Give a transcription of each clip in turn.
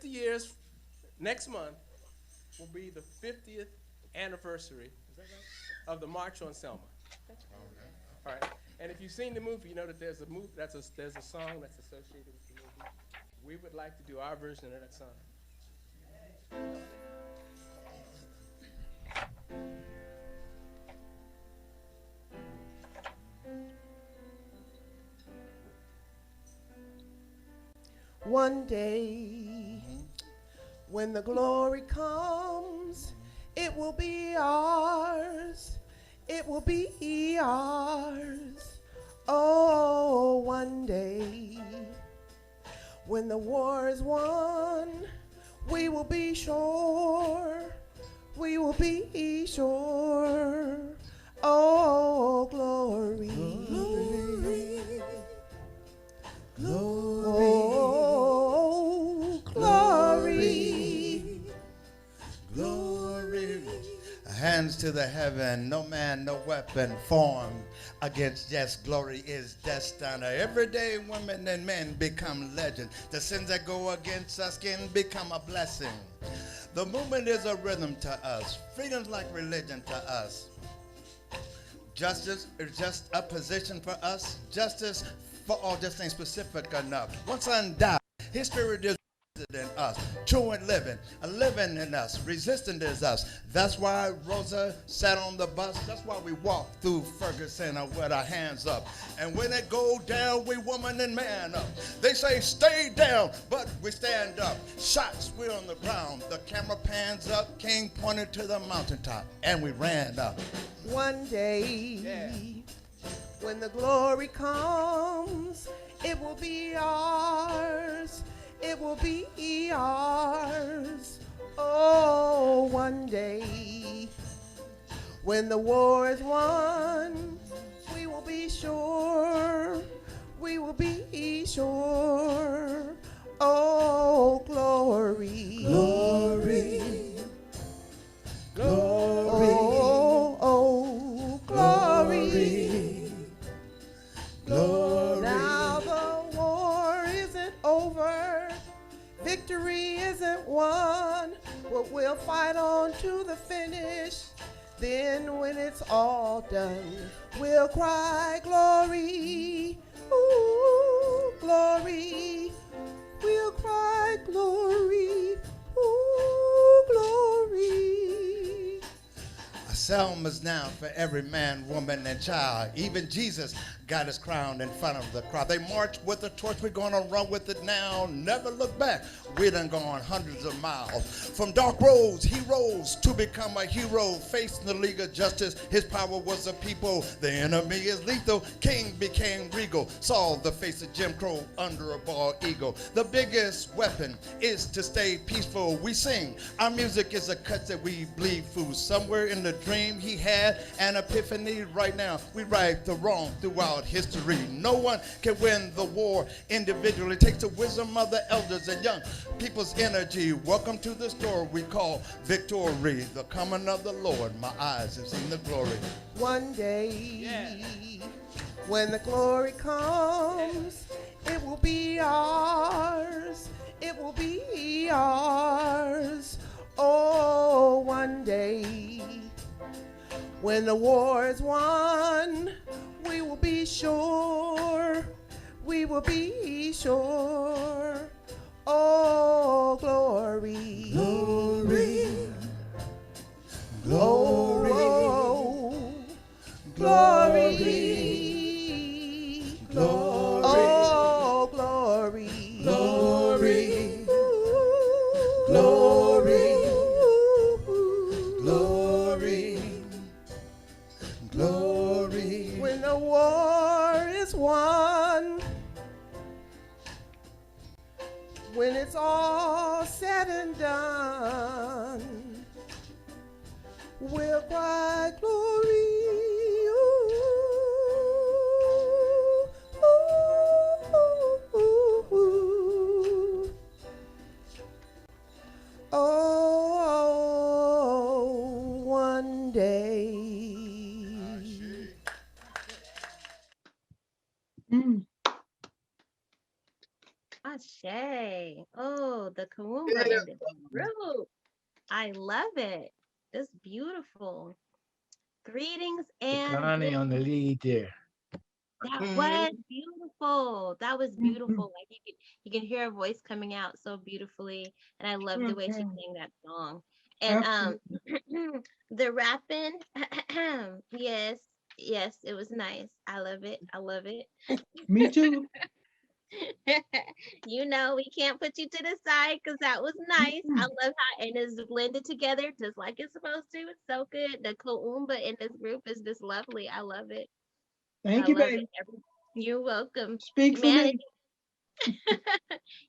50 years next month will be the 50th anniversary, is that right, of the March on Selma. All right. And if you've seen the movie, you know that there's a movie there's a song that's associated with the movie. We would like to do our version of that song. One day, when the glory comes, it will be ours. It will be ours. Oh, one day, when the war is won, we will be sure. We will be sure. Oh, glory. Glory. Glory. Oh, glory. Glory. Hands to the heaven, no man, no weapon formed against yes, glory is destined. Every day women and men become legends. The sins that go against us can become a blessing. The movement is a rhythm to us. Freedom's like religion to us. Justice is just a position for us. Justice for all just ain't specific enough. Once undone, history is in us, true and living in us, resistant is us. That's why Rosa sat on the bus. That's why we walk through Ferguson with our hands up. And when it go down, we woman and man up. They say stay down, but we stand up. Shots, we're on the ground. The camera pans up. King pointed to the mountaintop, and we ran up. One day, when the glory comes, it will be ours. It will be ours. Oh, one day, when the war is won, we will be sure. We will be sure. Oh, glory. Glory. Glory. Oh, oh, glory. Glory. Now the war isn't over. Victory isn't won, but we'll fight on to the finish. Then when it's all done, we'll cry glory. Ooh, glory. We'll cry glory. Ooh, glory. Selma's now for every man, woman, and child. Even Jesus got his crown in front of the crowd. They marched with the torch. We're going to run with it now. Never look back. We done gone hundreds of miles. From dark roads, he rose to become a hero. Facing the League of Justice, his power was a people. The enemy is lethal. King became regal. Saw the face of Jim Crow under a bald eagle. The biggest weapon is to stay peaceful. We sing. Our music is a cut that we bleed through. Somewhere in the dream he had an epiphany. Right now, we right the wrong throughout history. No one can win the war individually. It takes the wisdom of the elders and young people's energy. Welcome to the story we call victory. The coming of the Lord. My eyes have seen the glory. One day, when the glory comes, it will be ours. It will be ours. Oh, one day, when the war is won, we will be sure. We will be sure. Oh, glory. Glory. Glory. Oh, glory. Glory. Oh, glory. Glory. Glory. Glory. Glory. When the war is won, when it's all said and done, we'll cry glory. Ooh, ooh, ooh, ooh. Oh, one day. Mm. I Ashe. Oh, the Kawumba in this group. I love it. It's beautiful. Greetings and Connie on the lead there. that Mhm. was beautiful. That was beautiful. Like you can hear her voice coming out so beautifully, and I love the way she sang that song. And the rapping, yes, yes, it was nice. I love it. I love it. Me too. You know, we can't put you to the side because that was nice. I love how and it's blended together just like it's supposed to. It's so good. The Koumba in this group is just lovely. I love it. Thank I you, love baby. it. You're welcome. Speak for Man, me.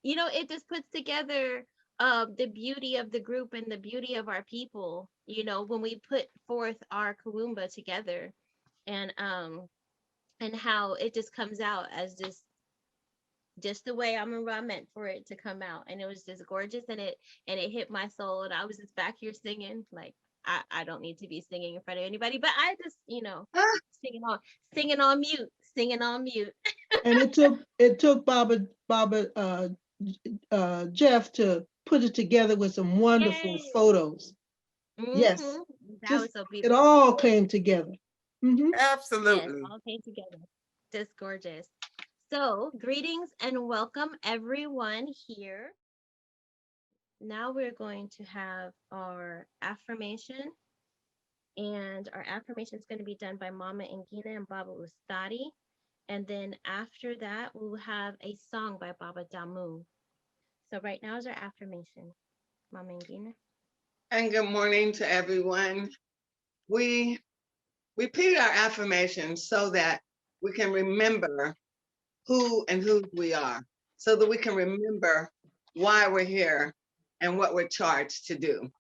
you know, it just puts together the beauty of the group and the beauty of our people, you know, when we put forth our Kawumba together and how it just comes out as just the way I meant for it to come out. And it was just gorgeous and it hit my soul. And I was just back here singing. Like I don't need to be singing in front of anybody, but I just, you know, singing on mute, singing on mute. And it took Baba Jeff to put it together with some wonderful Yay. photos. Yes. That Just was so it beautiful. all came together. Yes, Absolutely. all came together. Just gorgeous. So, greetings and welcome everyone here. Now we're going to have our affirmation, and our affirmation is going to be done by Mama Ngina and Baba Ustadi. And then after that, we will have a song by Baba Damu. So right now is our affirmation. Mama Ngina. And good morning to everyone. We repeat our affirmations so that we can remember who and whose we are, so that we can remember why we're here and what we're charged to do.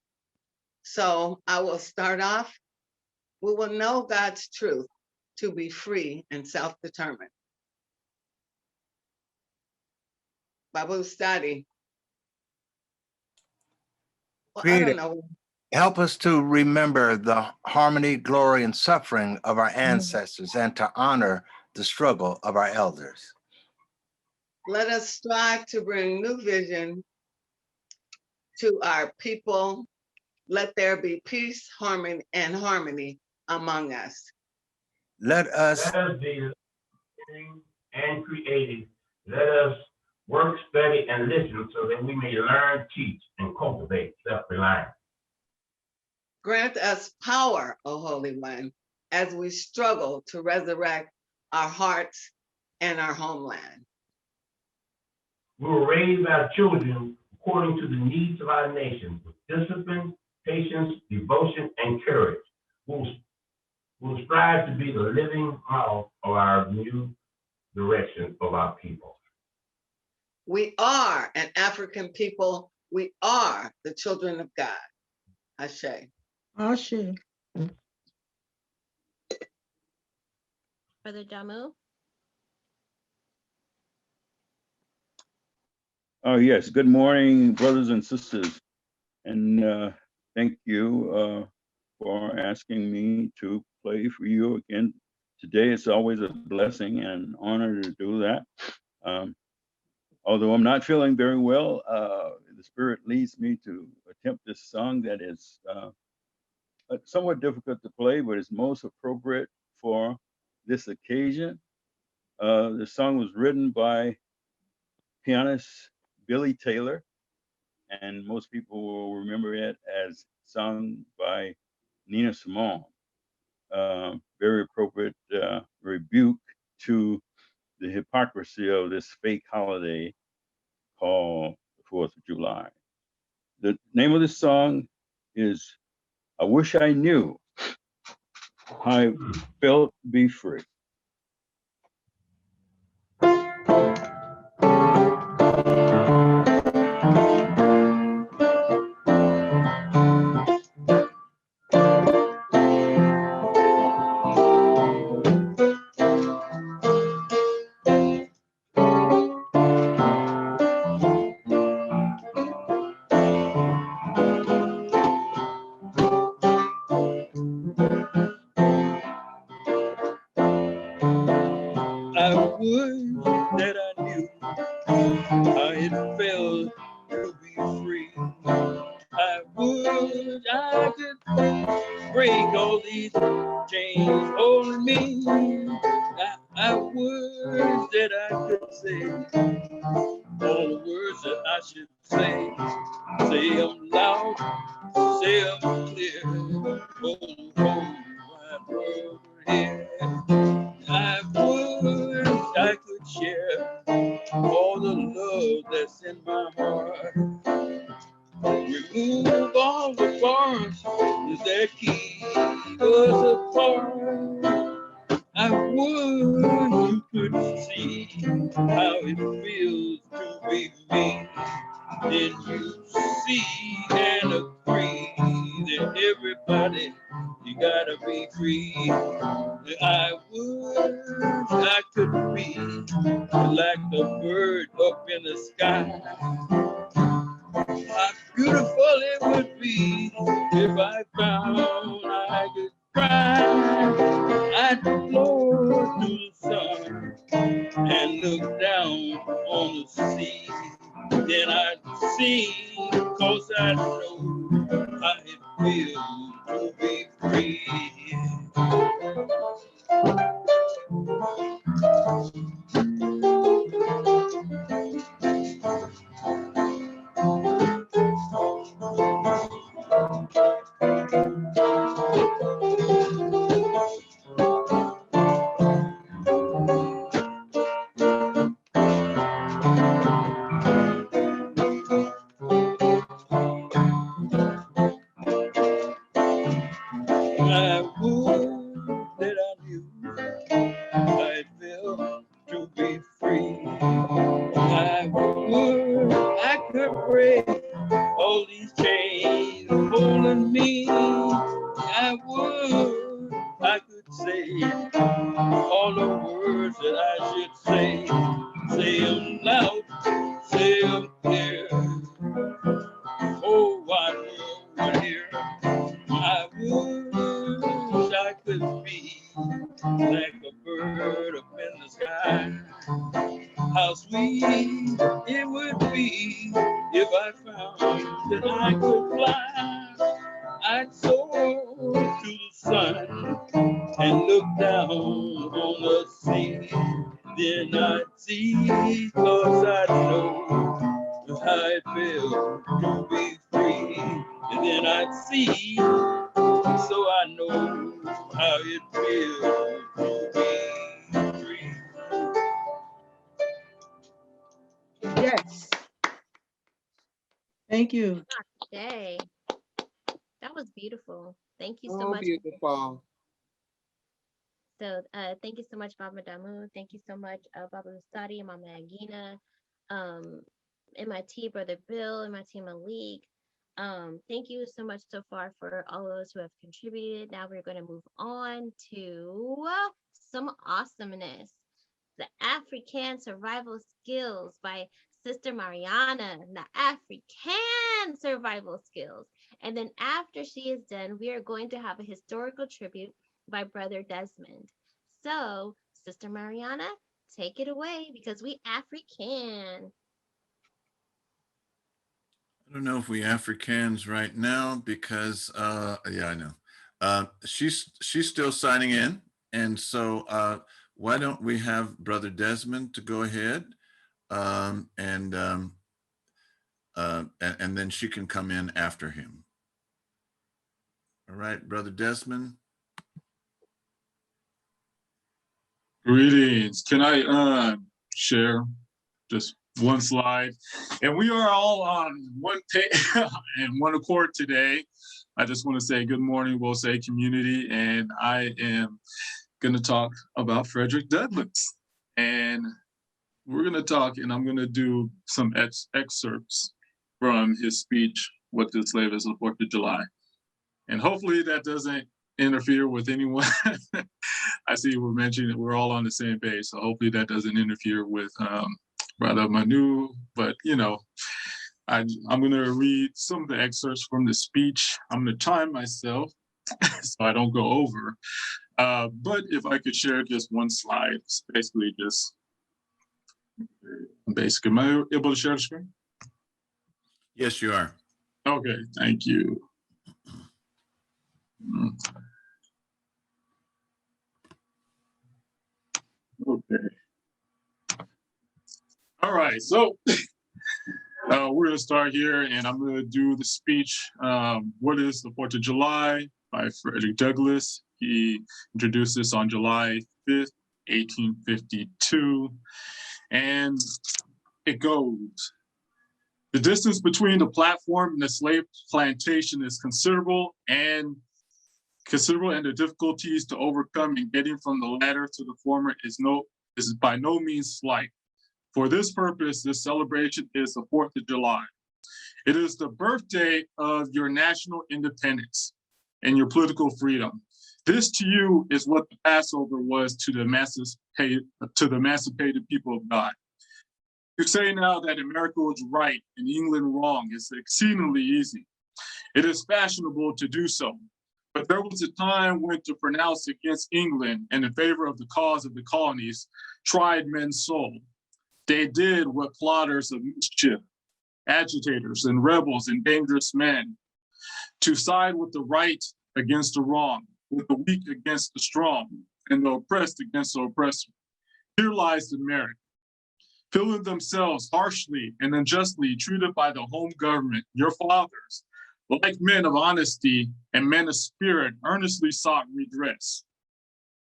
So I will start off. We will know God's truth to be free and self-determined. Babu Study. Well, I don't Creator, know. help us to remember the harmony, glory, and suffering of our ancestors and to honor the struggle of our elders. Let us strive to bring new vision to our people. Let there be peace, harmony, and harmony among us. Let us be listening and creative. Let us work, study, and listen so that we may learn, teach, and cultivate self-reliance. Grant us power, O Holy One, as we struggle to resurrect our hearts and our homeland. We will raise our children according to the needs of our nation with discipline, patience, devotion, and courage. We'll strive to be the living model of our new direction of our people. We are an African people. We are the children of God. Ashe. Ashe. Brother Damu. Oh, yes. Good morning, brothers and sisters. And thank you for asking me to play for you again today. It's always a blessing and an honor to do that. Although I'm not feeling very well, the Spirit leads me to attempt this song that is somewhat difficult to play, but it's most appropriate for this occasion. The song was written by pianist Billy Taylor, and most people will remember it as sung by Nina Simone. Very appropriate rebuke to the hypocrisy of this fake holiday called the 4th of July. The name of the song is I Wish I Knew How It Felt to Be Free. that I knew how it felt to be free. I would, I could break all these chains holding me. I would that I could say all the words that I should say. Say them loud, say them clear. Oh, wide world here. I would, I could share all the love that's in my heart. Remove all the bars that keep us apart. I would you could see how it feels to be me. Then you see and agree that everybody, you gotta be free. I would I could be like a bird up in the sky. How beautiful it would be if I found I could cry. I'd float to the sun and look down on the sea. Then I'd sing, 'cause I know how it feels to be free. I would that I knew how it felt to be free. I would I could break all these chains holding me. I would I could say all the words that I should say. Say them loud, say them clear. Oh, wide world would hear. I wish I could be like a bird up in the sky. How sweet it would be if I found that I could fly. I'd soar to the sun and look down on the sea. Then I'd see, 'cause I know how it feels to be free. And then I'd see, so I know how it feels to be free. Yes. Thank you. Yay. That was beautiful. Thank you so Oh, much. beautiful. So thank you so much, Baba Damu. Thank you so much, Baba Ustadi and Mama Agina, MIT Brother Bill, MIT Malik. Thank you so much so far for all those who have contributed. Now we're going to move on to some awesomeness. The African Survival Skills by Sister Mariana. The African Survival Skills. And then after she is done, we are going to have a historical tribute by Brother Desmond. So, Sister Mariana, take it away because we African. I don't know if we Africans right now because yeah, I know. She's still signing in, and so why don't we have Brother Desmond to go ahead, and then she can come in after him. All right, Brother Desmond. Greetings. Can I share just one slide? And we are all on one page and one accord today. I just want to say good morning, we'll say community, and I am going to talk about Frederick Douglass. And we're going to talk, and I'm going to do some excerpts from his speech, What the Slave is the 4th of July. And hopefully that doesn't interfere with anyone. I see we're mentioning that we're all on the same page, so hopefully that doesn't interfere with Brother Manu. But you know, I'm going to read some of the excerpts from the speech. I'm going to time myself so I don't go over. But if I could share just one slide, it's basically just basic. Am I able to share the screen? Yes, you are. Okay, thank you. Okay. All right, so we're gonna start here and I'm gonna do the speech. What is the 4th of July by Frederick Douglass. He introduced this on July 5th, 1852. And it goes, the distance between the platform and the slave plantation is considerable and the difficulties to overcome in getting from the latter to the former is by no means slight. For this purpose, this celebration is the 4th of July. It is the birthday of your national independence and your political freedom. This to you is what the Passover was to the emancipated people of God. You say now that America was right and England wrong. It's exceedingly easy. It is fashionable to do so. But there was a time when to pronounce against England and in favor of the cause of the colonies tried men's soul. They did what plotters of mischief, agitators and rebels and dangerous men, to side with the right against the wrong, with the weak against the strong, and the oppressed against the oppressor. Here lies the merit. Feeling themselves harshly and unjustly treated by the home government, your fathers, like men of honesty and men of spirit, earnestly sought redress.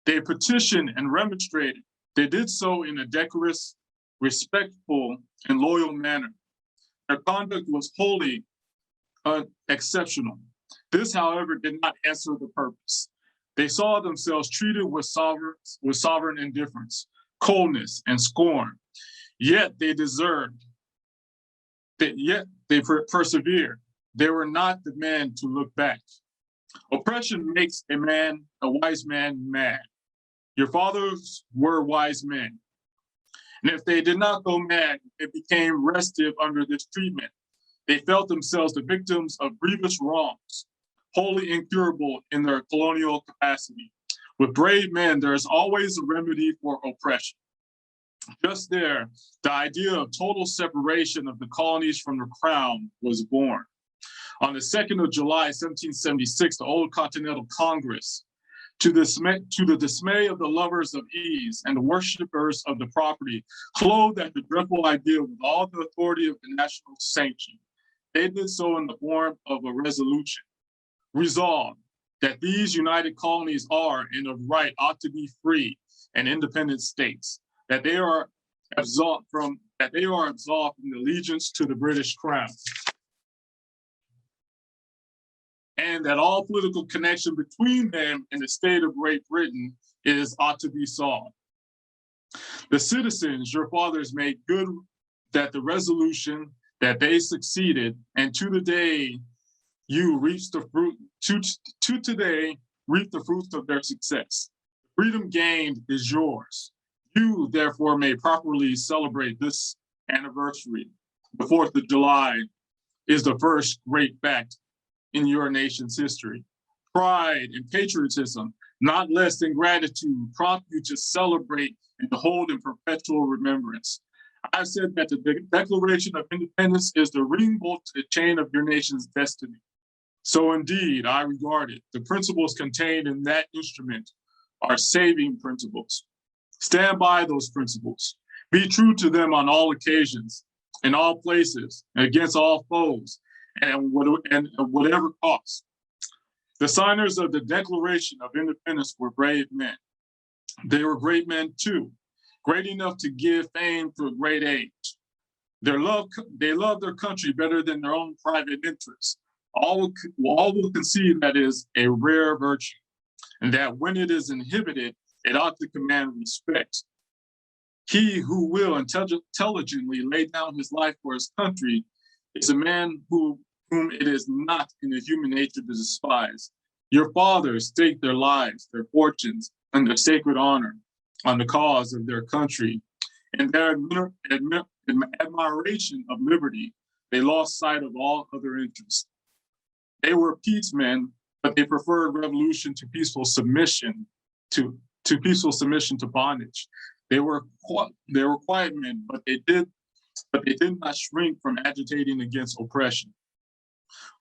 They petitioned and remonstrated. They did so in a decorous, respectful, and loyal manner. Their conduct was wholly exceptional. This, however, did not answer the purpose. They saw themselves treated with sovereign indifference, coldness, and scorn. Yet they persevered. They were not the men to look back. Oppression makes a wise man mad. Your fathers were wise men. And if they did not go mad, they became restive under this treatment. They felt themselves the victims of grievous wrongs, wholly incurable in their colonial capacity. With brave men, there is always a remedy for oppression. Just there, the idea of total separation of the colonies from the crown was born. On the 2nd of July, 1776, the Old Continental Congress, to the dismay of the lovers of ease and the worshipers of the property, clothed at the dreadful idea with all the authority of the national sanction, they did so in the form of a resolution. Resolved that these united colonies are and of right ought to be free and independent states, that they are absolved from the allegiance to the British Crown, and that all political connection between them and the state of Great Britain ought to be solved. The citizens, your fathers, made good that the resolution that they succeeded, and to the day you reach the fruit, to today reap the fruits of their success. Freedom gained is yours. You, therefore, may properly celebrate this anniversary. The 4th of July is the first great fact in your nation's history. Pride and patriotism, not less than gratitude, prompt you to celebrate and to hold in perpetual remembrance. I've said that the Declaration of Independence is the ring bolt to the chain of your nation's destiny. So indeed, I regard it. The principles contained in that instrument are saving principles. Stand by those principles. Be true to them on all occasions, in all places, and against all foes, and whatever cost. The signers of the Declaration of Independence were brave men. They were great men too, great enough to give fame to a great age. They loved their country better than their own private interests. All will concede that is a rare virtue, and that when it is inhibited, it ought to command respect. He who will intelligently lay down his life for his country is a man whom it is not in the human nature to despise. Your fathers staked their lives, their fortunes, and their sacred honor on the cause of their country. In their admiration of liberty, they lost sight of all other interests. They were peacemen, but they preferred revolution to peaceful submission to peaceful submission to bondage. They were quiet men, but they did but they did not shrink from agitating against oppression.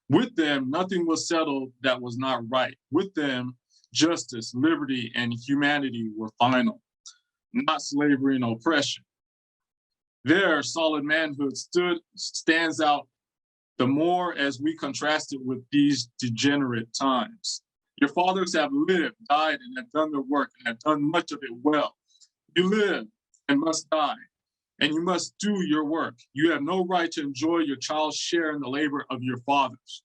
With them, nothing was settled that was not right. With them, justice, liberty, and humanity were final, not slavery and oppression. Their solid manhood stands out the more as we contrast it with these degenerate times. Your fathers have lived, died, and have done their work, and have done much of it well. You live and must die, and you must do your work. You have no right to enjoy your child's share in the labor of your fathers.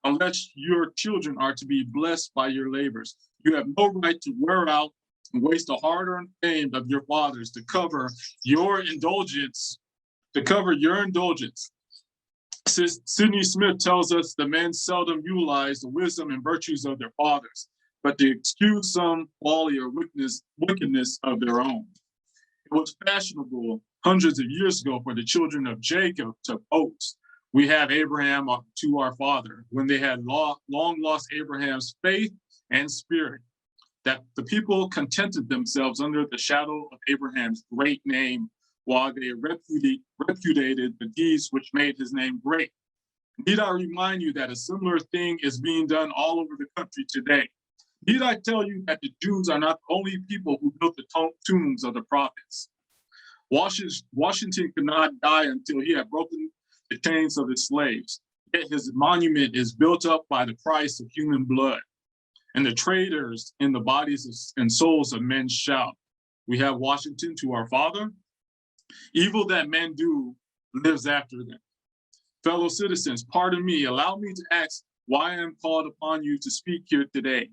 Unless your children are to be blessed by your labors, you have no right to wear out and waste the hard-earned fame of your fathers to cover your indulgence. Sidney Smith tells us the men seldom utilize the wisdom and virtues of their fathers, but they excuse some folly or wickedness of their own. It was fashionable hundreds of years ago for the children of Jacob to boast, "We have Abraham to our father," when they had long lost Abraham's faith and spirit, that the people contented themselves under the shadow of Abraham's great name while they repudiated the deeds which made his name great. Need I remind you that a similar thing is being done all over the country today? Need I tell you that the Jews are not the only people who built the tombs of the prophets? Washington could not die until he had broken the chains of his slaves, yet his monument is built up by the price of human blood. And the traitors in the bodies and souls of men shout, "We have Washington to our father." Evil that men do lives after them. Fellow citizens, pardon me, allow me to ask why I am called upon you to speak here today.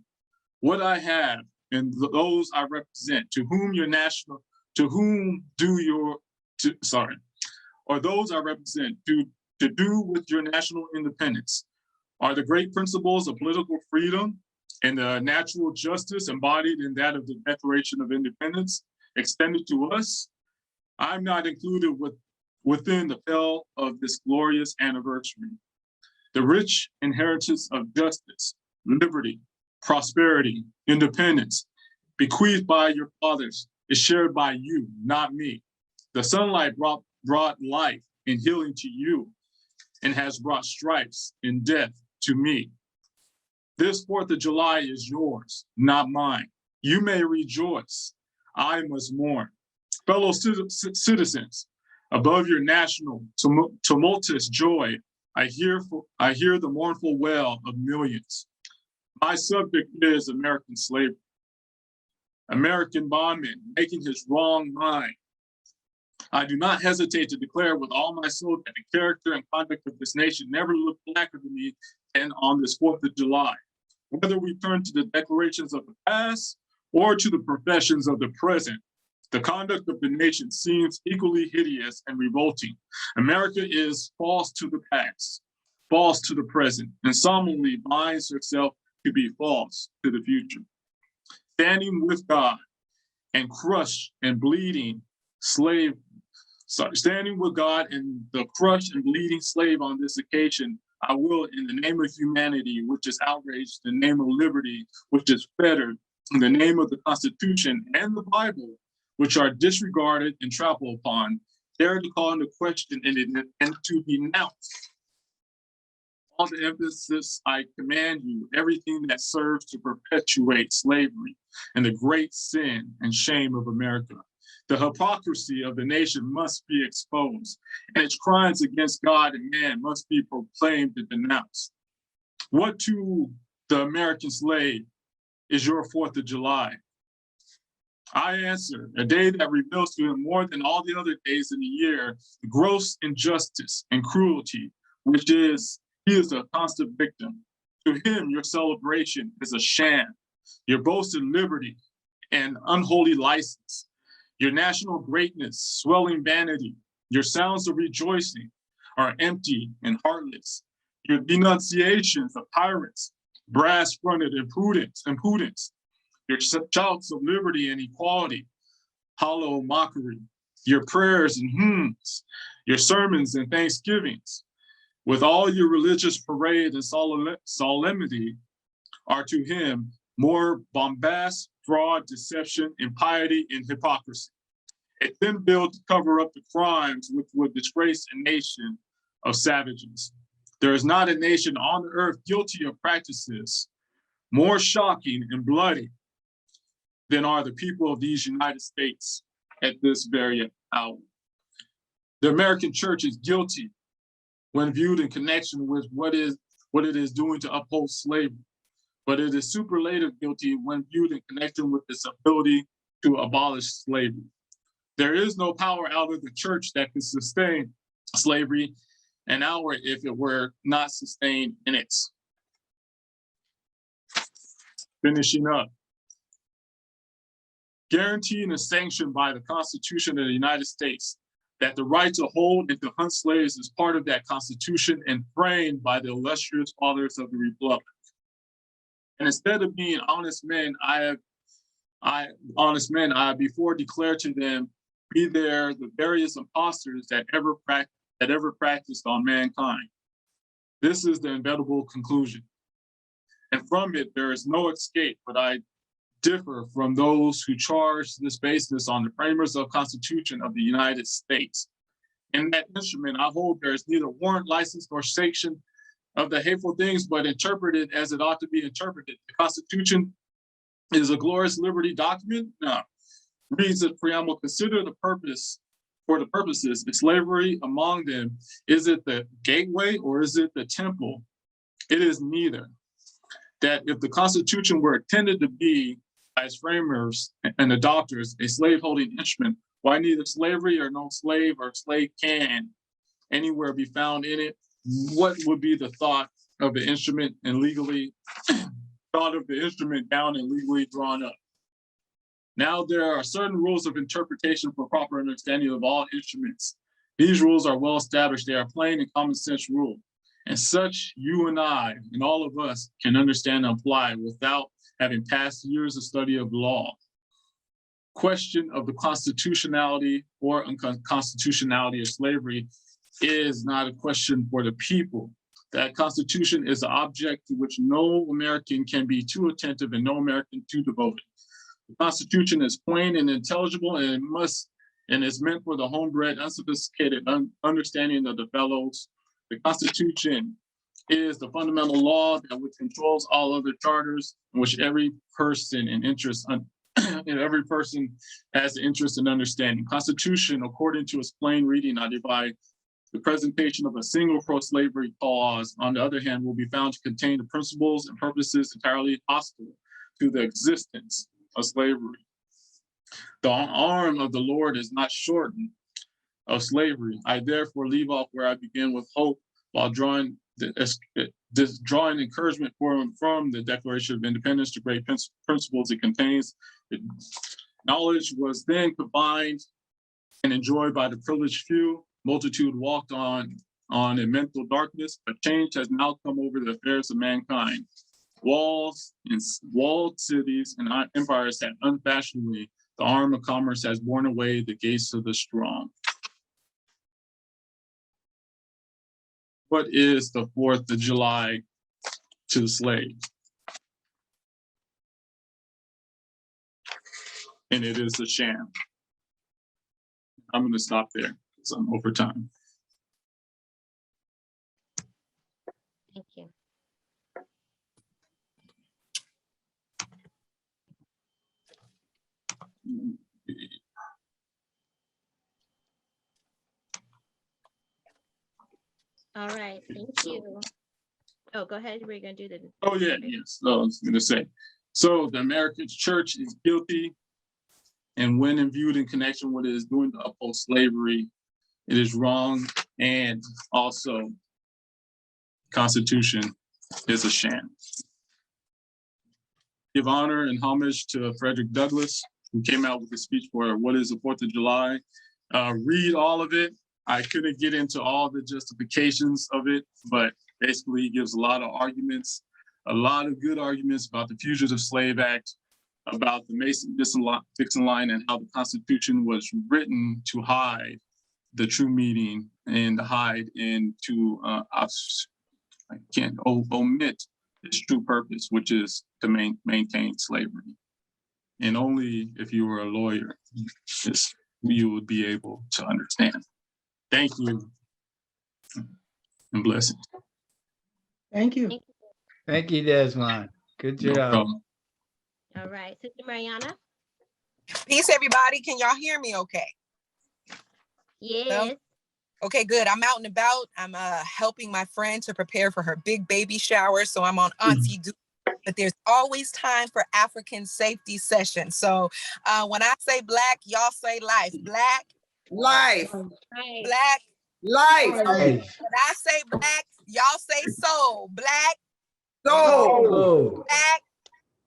What I have and those I represent, those I represent to do with your national independence, are the great principles of political freedom and the natural justice embodied in that of the Declaration of Independence extended to us. I'm not included within the pale of this glorious anniversary. The rich inheritance of justice, liberty, prosperity, independence, bequeathed by your fathers, is shared by you, not me. The sunlight brought life and healing to you and has brought stripes and death to me. This 4th of July is yours, not mine. You may rejoice. I must mourn. Fellow citizens, above your national tumultuous joy, I hear the mournful wail of millions. My subject is American slavery. American bondman making his wrong mind. I do not hesitate to declare with all my soul that the character and conduct of this nation never looked blacker to me than on this 4th of July. Whether we turn to the declarations of the past or to the professions of the present, the conduct of the nation seems equally hideous and revolting. America is false to the past, false to the present, and solemnly binds herself to be false to the future. Standing with God and crushed and bleeding slave, standing with God and the crushed and bleeding slave on this occasion, I will, in the name of humanity, which is outraged, in the name of liberty, which is fettered, in the name of the Constitution and the Bible, which are disregarded and trampled upon, dare to call into question and to denounce. All the emphasis I command you, everything that serves to perpetuate slavery and the great sin and shame of America. The hypocrisy of the nation must be exposed, and its crimes against God and man must be proclaimed and denounced. What to the American slave is your 4th of July? I answer, a day that reveals to him more than all the other days in the year, the gross injustice and cruelty, he is a constant victim. To him, your celebration is a sham, your boasted liberty and unholy license, your national greatness, swelling vanity, your sounds of rejoicing are empty and heartless. Your denunciations of tyrants, brass-fronted impudence, your shouts of liberty and equality, hollow mockery, your prayers and hymns, your sermons and thanksgivings, with all your religious parade and solemnity, are to him more bombast, fraud, deception, impiety, and hypocrisy. It then built to cover up the crimes which would disgrace a nation of savages. There is not a nation on earth guilty of practices more shocking and bloody than are the people of these United States at this very hour. The American church is guilty when viewed in connection with what it is doing to uphold slavery, but it is superlative guilty when viewed in connection with its ability to abolish slavery. There is no power out of the church that can sustain slavery an hour if it were not sustained in it. Finishing up. Guaranteed and sanctioned by the Constitution of the United States that the right to hold and to hunt slaves is part of that Constitution and framed by the illustrious fathers of the Republic. And instead of being honest men, I before declare to them, be there the various impostors that ever practiced on mankind. This is the inevitable conclusion. And from it, there is no escape, but I differ from those who charge this basis on the framers of Constitution of the United States. In that instrument, I hold there is neither warrant, license, nor sanction of the hateful things, but interpreted as it ought to be interpreted. The Constitution is a glorious liberty document. No. Reads the preamble, consider the purpose for the purposes, is slavery among them. Is it the gateway or is it the temple? It is neither. That if the Constitution were intended to be, as framers and adopters, a slave-holding instrument, why neither slavery or no slave or slave can anywhere be found in it? What would be the thought of the instrument and legally thought of the instrument down and legally drawn up? Now there are certain rules of interpretation for proper understanding of all instruments. These rules are well established. They are plain and common sense rules. And such you and I and all of us can understand and apply without having passed years of study of law. Question of the constitutionality or unconstitutionality of slavery is not a question for the people. That Constitution is an object to which no American can be too attentive and no American too devoted. The Constitution is plain and intelligible, and is meant for the homebred, unsophisticated understanding of the fellows. The Constitution is the fundamental law that which controls all other charters, in which every person in interest every person has interest in understanding. Constitution, according to its plain reading, I divide the presentation of a single pro-slavery clause, on the other hand, will be found to contain the principles and purposes entirely hostile to the existence of slavery. The arm of the Lord is not shortened of slavery. I therefore leave off where I begin with hope, while drawing encouragement from the Declaration of Independence to great principles it contains. Knowledge was then combined and enjoyed by the privileged few. Multitude walked on in mental darkness, but change has now come over the affairs of mankind. Walled cities and empires have unfashionably, the arm of commerce has borne away the gates of the strong. What is the 4th of July to the slave? And it is a sham. I'm going to stop there because I'm over time. Thank you. All right, thank you. Oh, go ahead. We're going to do the. Oh, yeah, yes. I was going to say. So the American church is guilty, and when viewed in connection with what it is doing to uphold slavery, it is wrong. And also, Constitution is a sham. Give honor and homage to Frederick Douglass, who came out with a speech for what is the 4th of July. Read all of it. I couldn't get into all the justifications of it, but basically he gives a lot of arguments, a lot of good arguments about the Fugitive Slave Act, about the Mason-Dixon line, and how the Constitution was written to hide the true meaning and to hide and to omit its true purpose, which is to maintain slavery. And only if you were a lawyer, you would be able to understand. Thank you and blessings. Thank you. Thank you. Thank you, Desmond. Good No job. problem. All right, Sister Mariana. Peace, everybody. Can y'all hear me okay? Yes. Okay, good. I'm out and about. I'm helping my friend to prepare for her big baby shower. So I'm on auntie duty. But there's always time for African safety session. So when I say black, y'all say life. Black, Life, Right. black. life, When I say black, y'all say soul. Black, soul, Oh, black.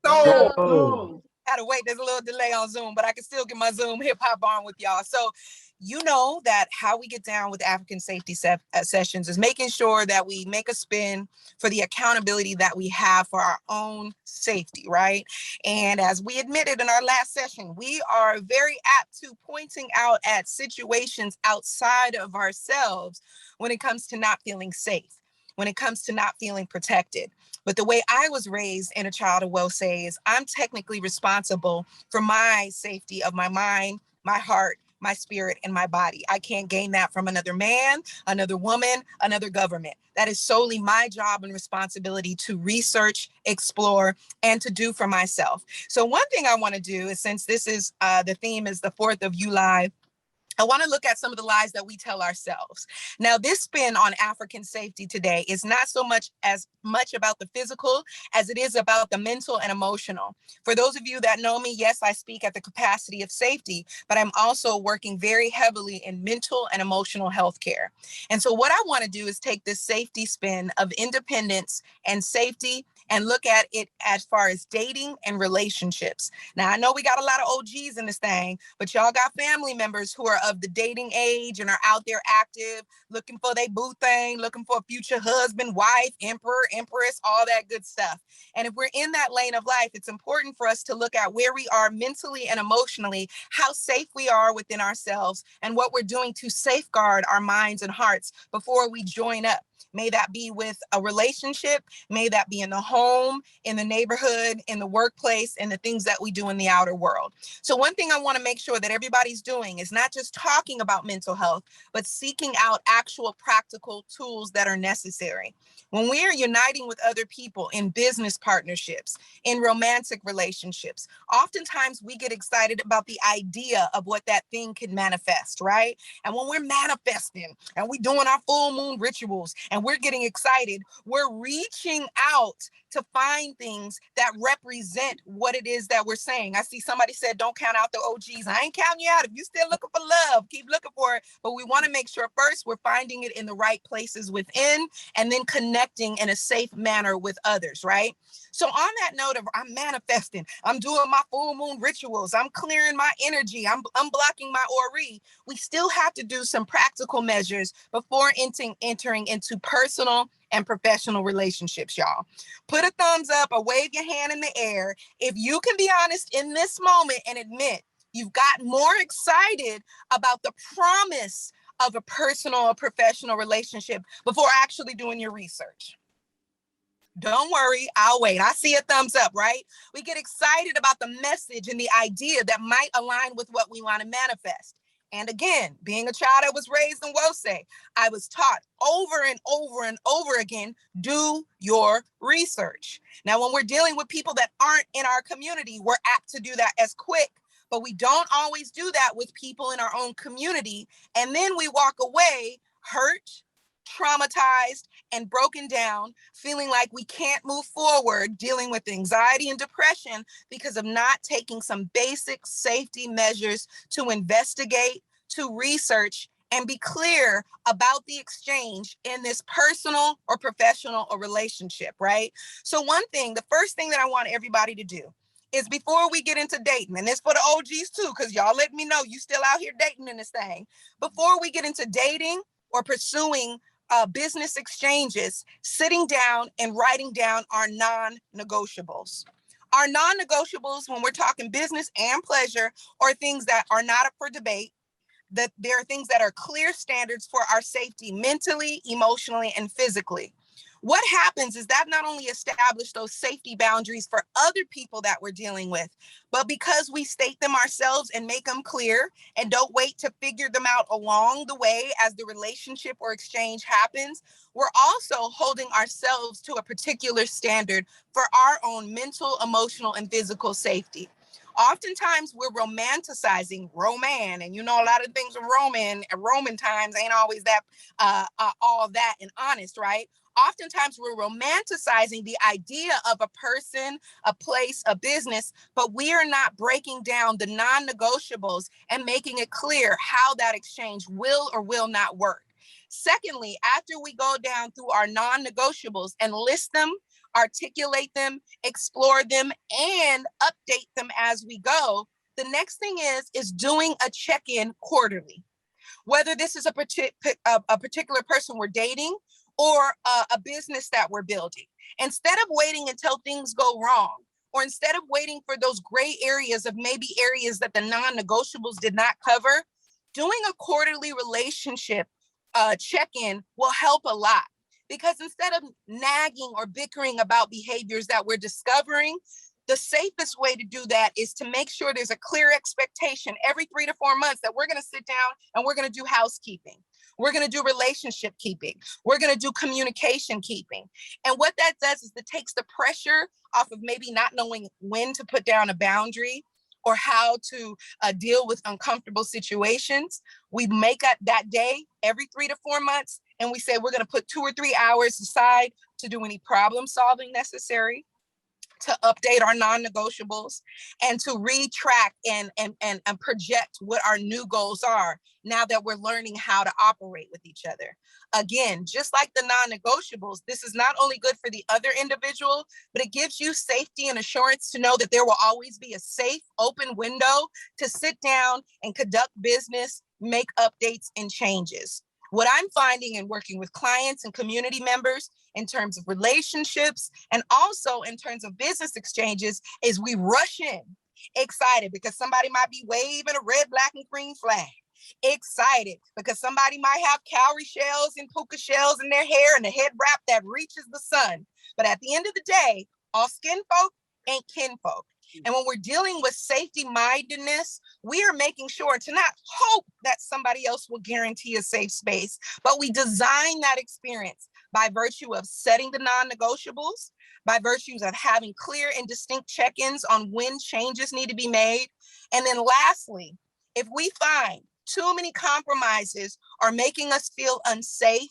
soul. oh. Had to wait. There's a little delay on Zoom, but I can still get my Zoom hip hop on with y'all. So you know that how we get down with African safety sessions is making sure that we make a spin for the accountability that we have for our own safety, right? And as we admitted in our last session, we are very apt to pointing out at situations outside of ourselves when it comes to not feeling safe, when it comes to not feeling protected. But the way I was raised in a child of Wose is I'm technically responsible for my safety of my mind, my heart, my spirit, and my body. I can't gain that from another man, another woman, another government. That is solely my job and responsibility to research, explore, and to do for myself. So one thing I want to do is, since this is the theme is the 4th of July, I want to look at some of the lies that we tell ourselves. Now, this spin on African safety today is not so much about the physical as it is about the mental and emotional. For those of you that know me, yes, I speak at the capacity of safety, but I'm also working very heavily in mental and emotional health care. And so what I want to do is take this safety spin of independence and safety and look at it as far as dating and relationships. Now, I know we got a lot of OGs in this thing, but y'all got family members who are of the dating age and are out there active, looking for their boo thing, looking for a future husband, wife, emperor, empress, all that good stuff. And if we're in that lane of life, it's important for us to look at where we are mentally and emotionally, how safe we are within ourselves, and what we're doing to safeguard our minds and hearts before we join up. May that be with a relationship, may that be in the home, in the neighborhood, in the workplace, and the things that we do in the outer world. So one thing I want to make sure that everybody's doing is not just talking about mental health, but seeking out actual practical tools that are necessary. When we are uniting with other people in business partnerships, in romantic relationships, oftentimes we get excited about the idea of what that thing can manifest, right? And when we're manifesting and we're doing our full moon rituals and we're getting excited, we're reaching out to find things that represent what it is that we're saying. I see somebody said, don't count out the OGs. I ain't counting you out. If you're still looking for love, keep looking for it. But we want to make sure first we're finding it in the right places within, and then connecting in a safe manner with others, right? So on that note of I'm manifesting, I'm doing my full moon rituals, I'm clearing my energy, I'm unblocking my ori, we still have to do some practical measures before entering into personal and professional relationships, y'all. Put a thumbs up or wave your hand in the air if you can be honest in this moment and admit you've got more excited about the promise of a personal or professional relationship before actually doing your research. Don't worry, I'll wait. I see a thumbs up, right? We get excited about the message and the idea that might align with what we want to manifest. And again, being a child that was raised in Wose, I was taught over and over and over again, do your research. Now, when we're dealing with people that aren't in our community, we're apt to do that as quick, but we don't always do that with people in our own community. And then we walk away hurt, traumatized, and broken down, feeling like we can't move forward, dealing with anxiety and depression because of not taking some basic safety measures to investigate, to research, and be clear about the exchange in this personal or professional or relationship, right? So the first thing that I want everybody to do is before we get into dating, and this for the OGs too, because y'all let me know you still out here dating in this thing. Before we get into dating or pursuing business exchanges, sitting down and writing down our non-negotiables. Our non-negotiables, when we're talking business and pleasure, are things that are not up for debate, that there are things that are clear standards for our safety mentally, emotionally, and physically. what happens is that not only establish those safety boundaries for other people that we're dealing with, but because we state them ourselves and make them clear and don't wait to figure them out along the way as the relationship or exchange happens, we're also holding ourselves to a particular standard for our own mental, emotional, and physical safety. Oftentimes we're romanticizing Roman, and you know, a lot of things in Roman times ain't always that all that and honest, right? Oftentimes we're romanticizing the idea of a person, a place, a business, but we are not breaking down the non-negotiables and making it clear how that exchange will or will not work. Secondly, after we go down through our non-negotiables and list them, articulate them, explore them, and update them as we go, the next thing is doing a check-in quarterly. Whether this is a particular person we're dating or a business that we're building. Instead of waiting until things go wrong, or instead of waiting for those gray areas of maybe areas that the non-negotiables did not cover, doing a quarterly relationship check-in will help a lot. Because instead of nagging or bickering about behaviors that we're discovering, the safest way to do that is to make sure there's a clear expectation every 3 to 4 months that we're going to sit down and we're going to do housekeeping. We're going to do relationship keeping. We're going to do communication keeping. And what that does is it takes the pressure off of maybe not knowing when to put down a boundary or how to deal with uncomfortable situations. We make up that day every 3 to 4 months, and we say we're going to put 2 or 3 hours aside to do any problem solving necessary, to update our non-negotiables, and to retrack and project what our new goals are now that we're learning how to operate with each other. Again, just like the non-negotiables, this is not only good for the other individual, but it gives you safety and assurance to know that there will always be a safe, open window to sit down and conduct business, make updates and changes. What I'm finding in working with clients and community members in terms of relationships and also in terms of business exchanges is we rush in excited because somebody might be waving a red, black, and green flag. Excited because somebody might have cowrie shells and puka shells in their hair and a head wrap that reaches the sun. But at the end of the day, all skin folk ain't kin folk. And when we're dealing with safety mindedness, we are making sure to not hope that somebody else will guarantee a safe space, but we design that experience by virtue of setting the non-negotiables, by virtues of having clear and distinct check-ins on when changes need to be made. And then lastly, if we find too many compromises are making us feel unsafe,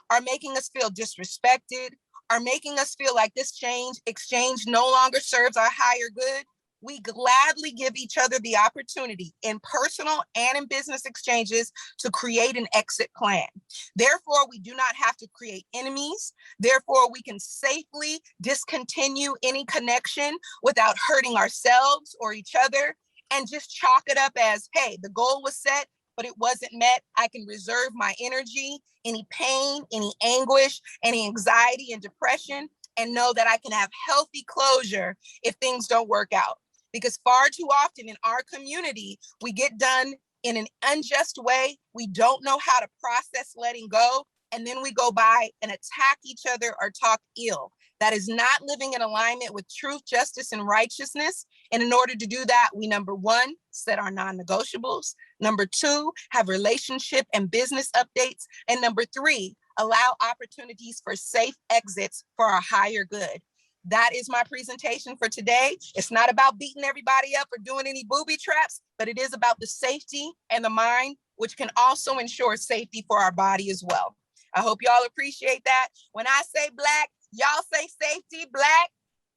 are making us feel disrespected, are making us feel like this exchange no longer serves our higher good, we gladly give each other the opportunity in personal and in business exchanges to create an exit plan. Therefore, we do not have to create enemies. Therefore, we can safely discontinue any connection without hurting ourselves or each other and just chalk it up as, hey, the goal was set, but it wasn't met. I can reserve my energy, any pain, any anguish, any anxiety and depression, and know that I can have healthy closure if things don't work out. Because far too often in our community, we get done in an unjust way. We don't know how to process letting go. And then we go by and attack each other or talk ill. That is not living in alignment with truth, justice, and righteousness. And in order to do that, we, number one, set our non-negotiables. Number two, have relationship and business updates. And number three, allow opportunities for safe exits for our higher good. That is my presentation for today. It's not about beating everybody up or doing any booby traps, but it is about the safety and the mind, which can also ensure safety for our body as well. I hope y'all appreciate that. When I say black, y'all say safety. Black,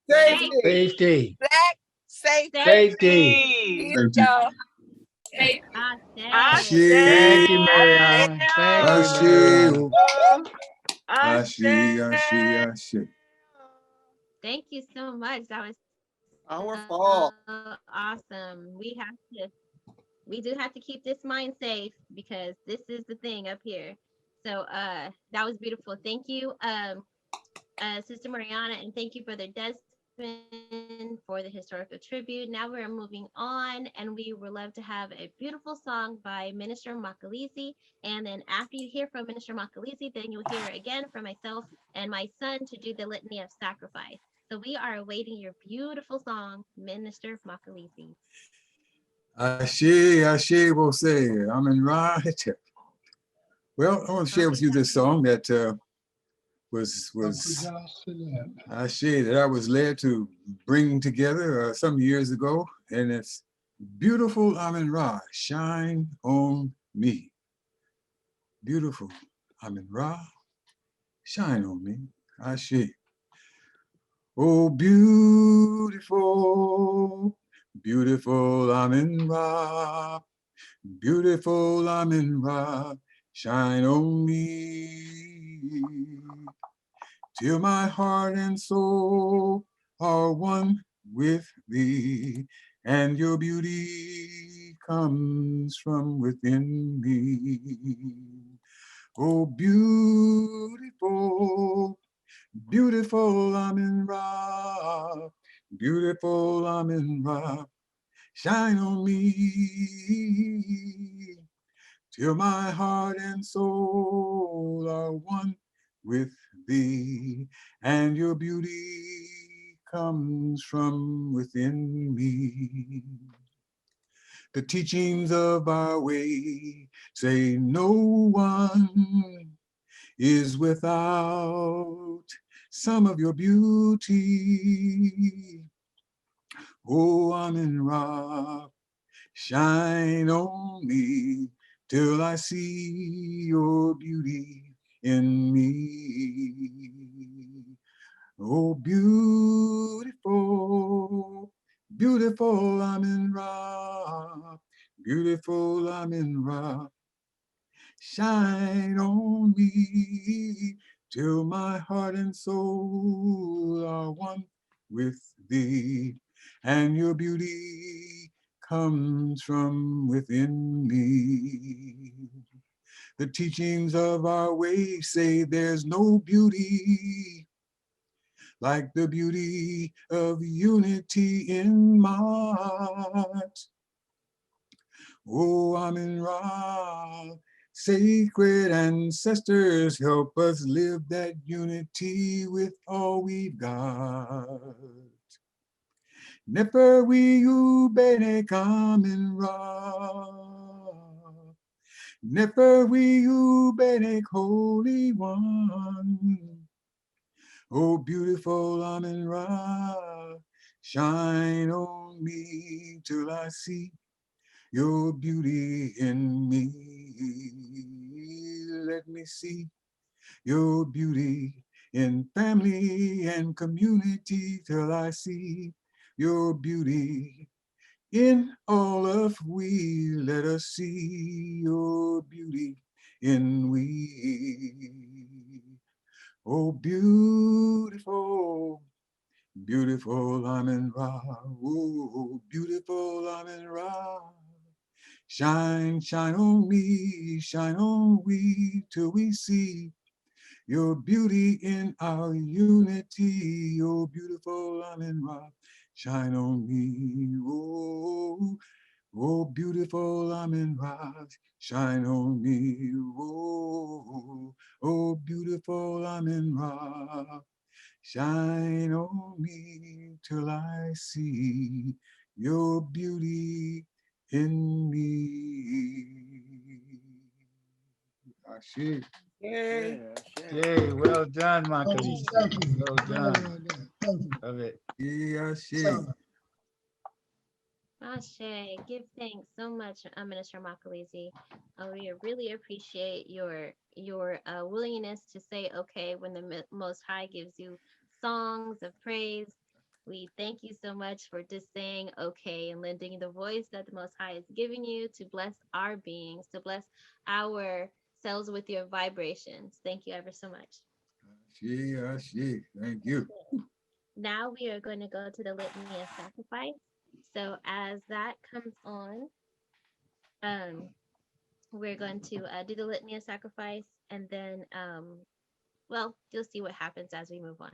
Safety. black, safety. Safety. Y'all. Ashe. Thank you, Mariana. Thank you, Mariana. Thank you so much. That was Powerful. awesome. We do have to keep this mind safe because this is the thing up here. So that was beautiful. Thank you, Sister Mariana, and thank you, Brother Desmond. for the historical tribute. Now we're moving on, and we would love to have a beautiful song by Minister Makalisi. And then after you hear from Minister Makalisi, then you'll hear again from myself and my son to do the litany of sacrifice. So we are awaiting your beautiful song, Minister Makalisi. Ashe will say, I'm in right. Well, I want to share with you this song that was Ashe that I was led to bring together some years ago, and it's beautiful Amen Ra, shine on me. Beautiful Amen Ra, shine on me. Ashe. Oh, beautiful, beautiful Amen Ra, beautiful Amen Ra, shine on me, till my heart and soul are one with thee, and your beauty comes from within me. Oh, beautiful, beautiful Amen Ra, beautiful Amen Ra, shine on me, till my heart and soul are one with thee, and your beauty comes from within me. The teachings of our way say no one is without some of your beauty. Oh, Amen Ra, shine on me till I see your beauty in me. Oh, beautiful, beautiful Amen Ra, beautiful Amen Ra, shine on me till my heart and soul are one with thee, and your beauty comes from within me. The teachings of our way say there's no beauty like the beauty of unity in my heart. Oh, Amen Ra, sacred ancestors, help us live that unity with all we've got. Never we you bene Amen Ra, never we you bene Holy One. Oh, beautiful Amen Ra, shine on me till I see your beauty in me. Let me see your beauty in family and community till I see your beauty in all of we. Let us see your beauty in we. Oh, beautiful, beautiful Amen Ra. Oh, beautiful Amen Ra. Shine, shine on me, shine on we, till we see your beauty in our unity. Oh, beautiful Amen Ra, shine on me. Oh, oh, beautiful Amen Ra, shine on me. Oh, oh, beautiful Amen Ra, shine on me till I see your beauty in me. Ashe. Yay. Yay, well done, Makalisi. Thank you. Well done. Thank you. Love it. Yeah, Ashe. So, Ashe, give thanks so much, Minister Makalisi. We really appreciate your willingness to say okay when the Most High gives you songs of praise. We thank you so much for just saying okay and lending the voice that the Most High is giving you to bless our beings, to bless ourselves with your vibrations. Thank you ever so much. Ashe, Ashe. Thank you. Now we are going to go to the litany of sacrifice. So as that comes on, we're going to do the litany of sacrifice, and then, well, you'll see what happens as we move on.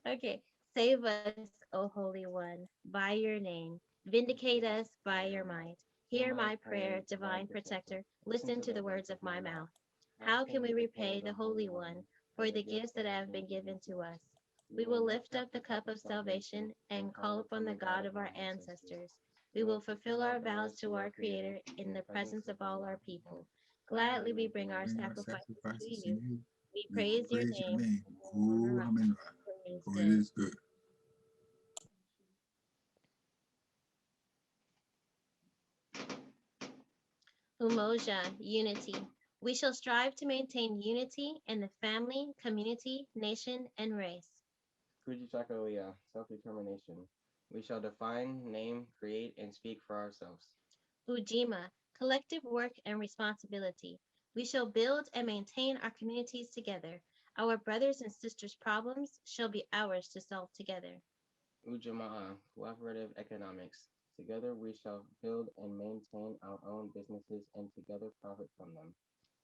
Okay. Save us, O Holy One, by your name. Vindicate us by your might. Hear my prayer, divine protector. Listen to the words of my mouth. How can we repay the Holy One for the gifts that have been given to us? We will lift up the cup of salvation and call upon the God of our ancestors. We will fulfill our vows to our Creator in the presence of all our people. Gladly we bring our Bring our sacrifices to sacrifices to you. you. We We will praise your praise your name. name. Honor Oh, us, I'm in for it is for it good. is good. Umoja, unity. We shall strive to maintain unity in the family, community, nation, and race. Kujichagulia, self-determination. We shall define, name, create, and speak for ourselves. Ujima, collective work and responsibility. We shall build and maintain our communities together. Our brothers and sisters' problems shall be ours to solve together. Ujamaa, cooperative economics. Together we shall build and maintain our own businesses and together profit from them.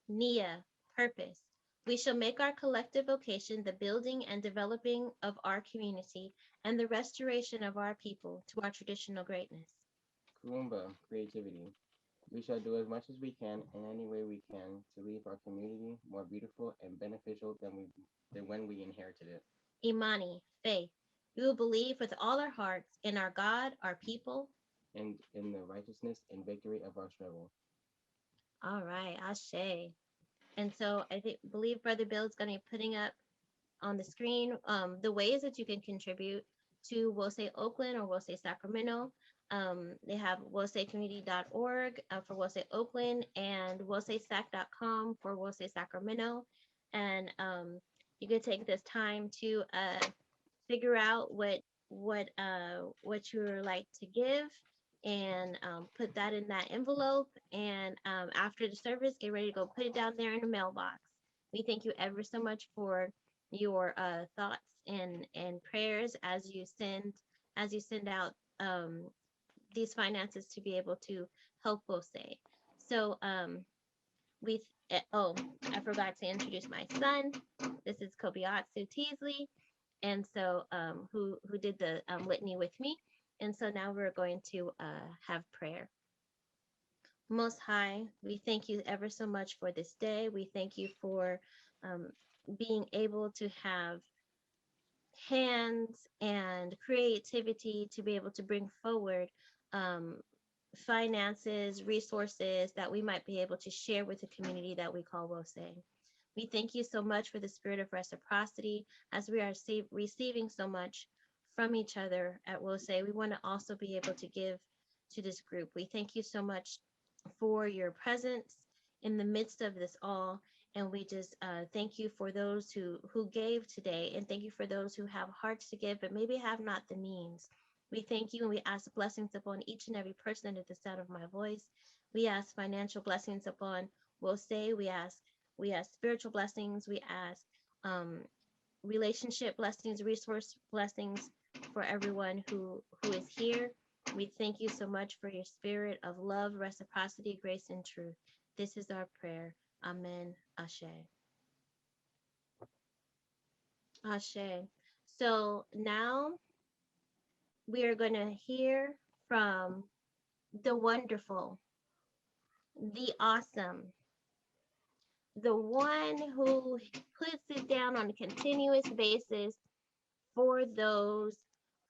Nia, purpose. We shall make our collective vocation the building and developing of our community and the restoration of our people to our traditional greatness. Kuumba, creativity. We shall do as much as we can in any way we can to leave our community more beautiful and beneficial than when we inherited it. Imani, faith. We will believe with all our hearts in our God, our people. And in the righteousness and victory of our struggle. All right, Ashe. And so believe Brother Bill is going to be putting up on the screen the ways that you can contribute to Wose Oakland or Wose Sacramento. They have wosecommunity.org for Wose Oakland and wosesac.com for Wose Sacramento. And you can take this time to figure out what you would like to give and put that in that envelope. And after the service, get ready to go put it down there in the mailbox. We thank you ever so much for your thoughts and prayers as you send out these finances to be able to help Wose. So I forgot to introduce my son. This is Kobiatsu Teasley, and so who did the litany with me. And so now we're going to have prayer. Most High, we thank you ever so much for this day. We thank you for being able to have hands and creativity to be able to bring forward finances, resources that we might be able to share with the community that we call Wose. We thank you so much for the spirit of reciprocity as we are receiving so much from each other at Wose. We want to also be able to give to this group. We thank you so much for your presence in the midst of this all. And we just thank you for those who gave today, and thank you for those who have hearts to give, but maybe have not the means. We thank you and we ask blessings upon each and every person under the sound of my voice. We ask financial blessings upon Wose. We ask spiritual blessings. We ask relationship blessings, resource blessings for everyone who is here. We thank you so much for your spirit of love, reciprocity, grace, and truth. This is our prayer. Amen. Ashe. Ashe. So now we are going to hear from the wonderful, the awesome, the one who puts it down on a continuous basis for those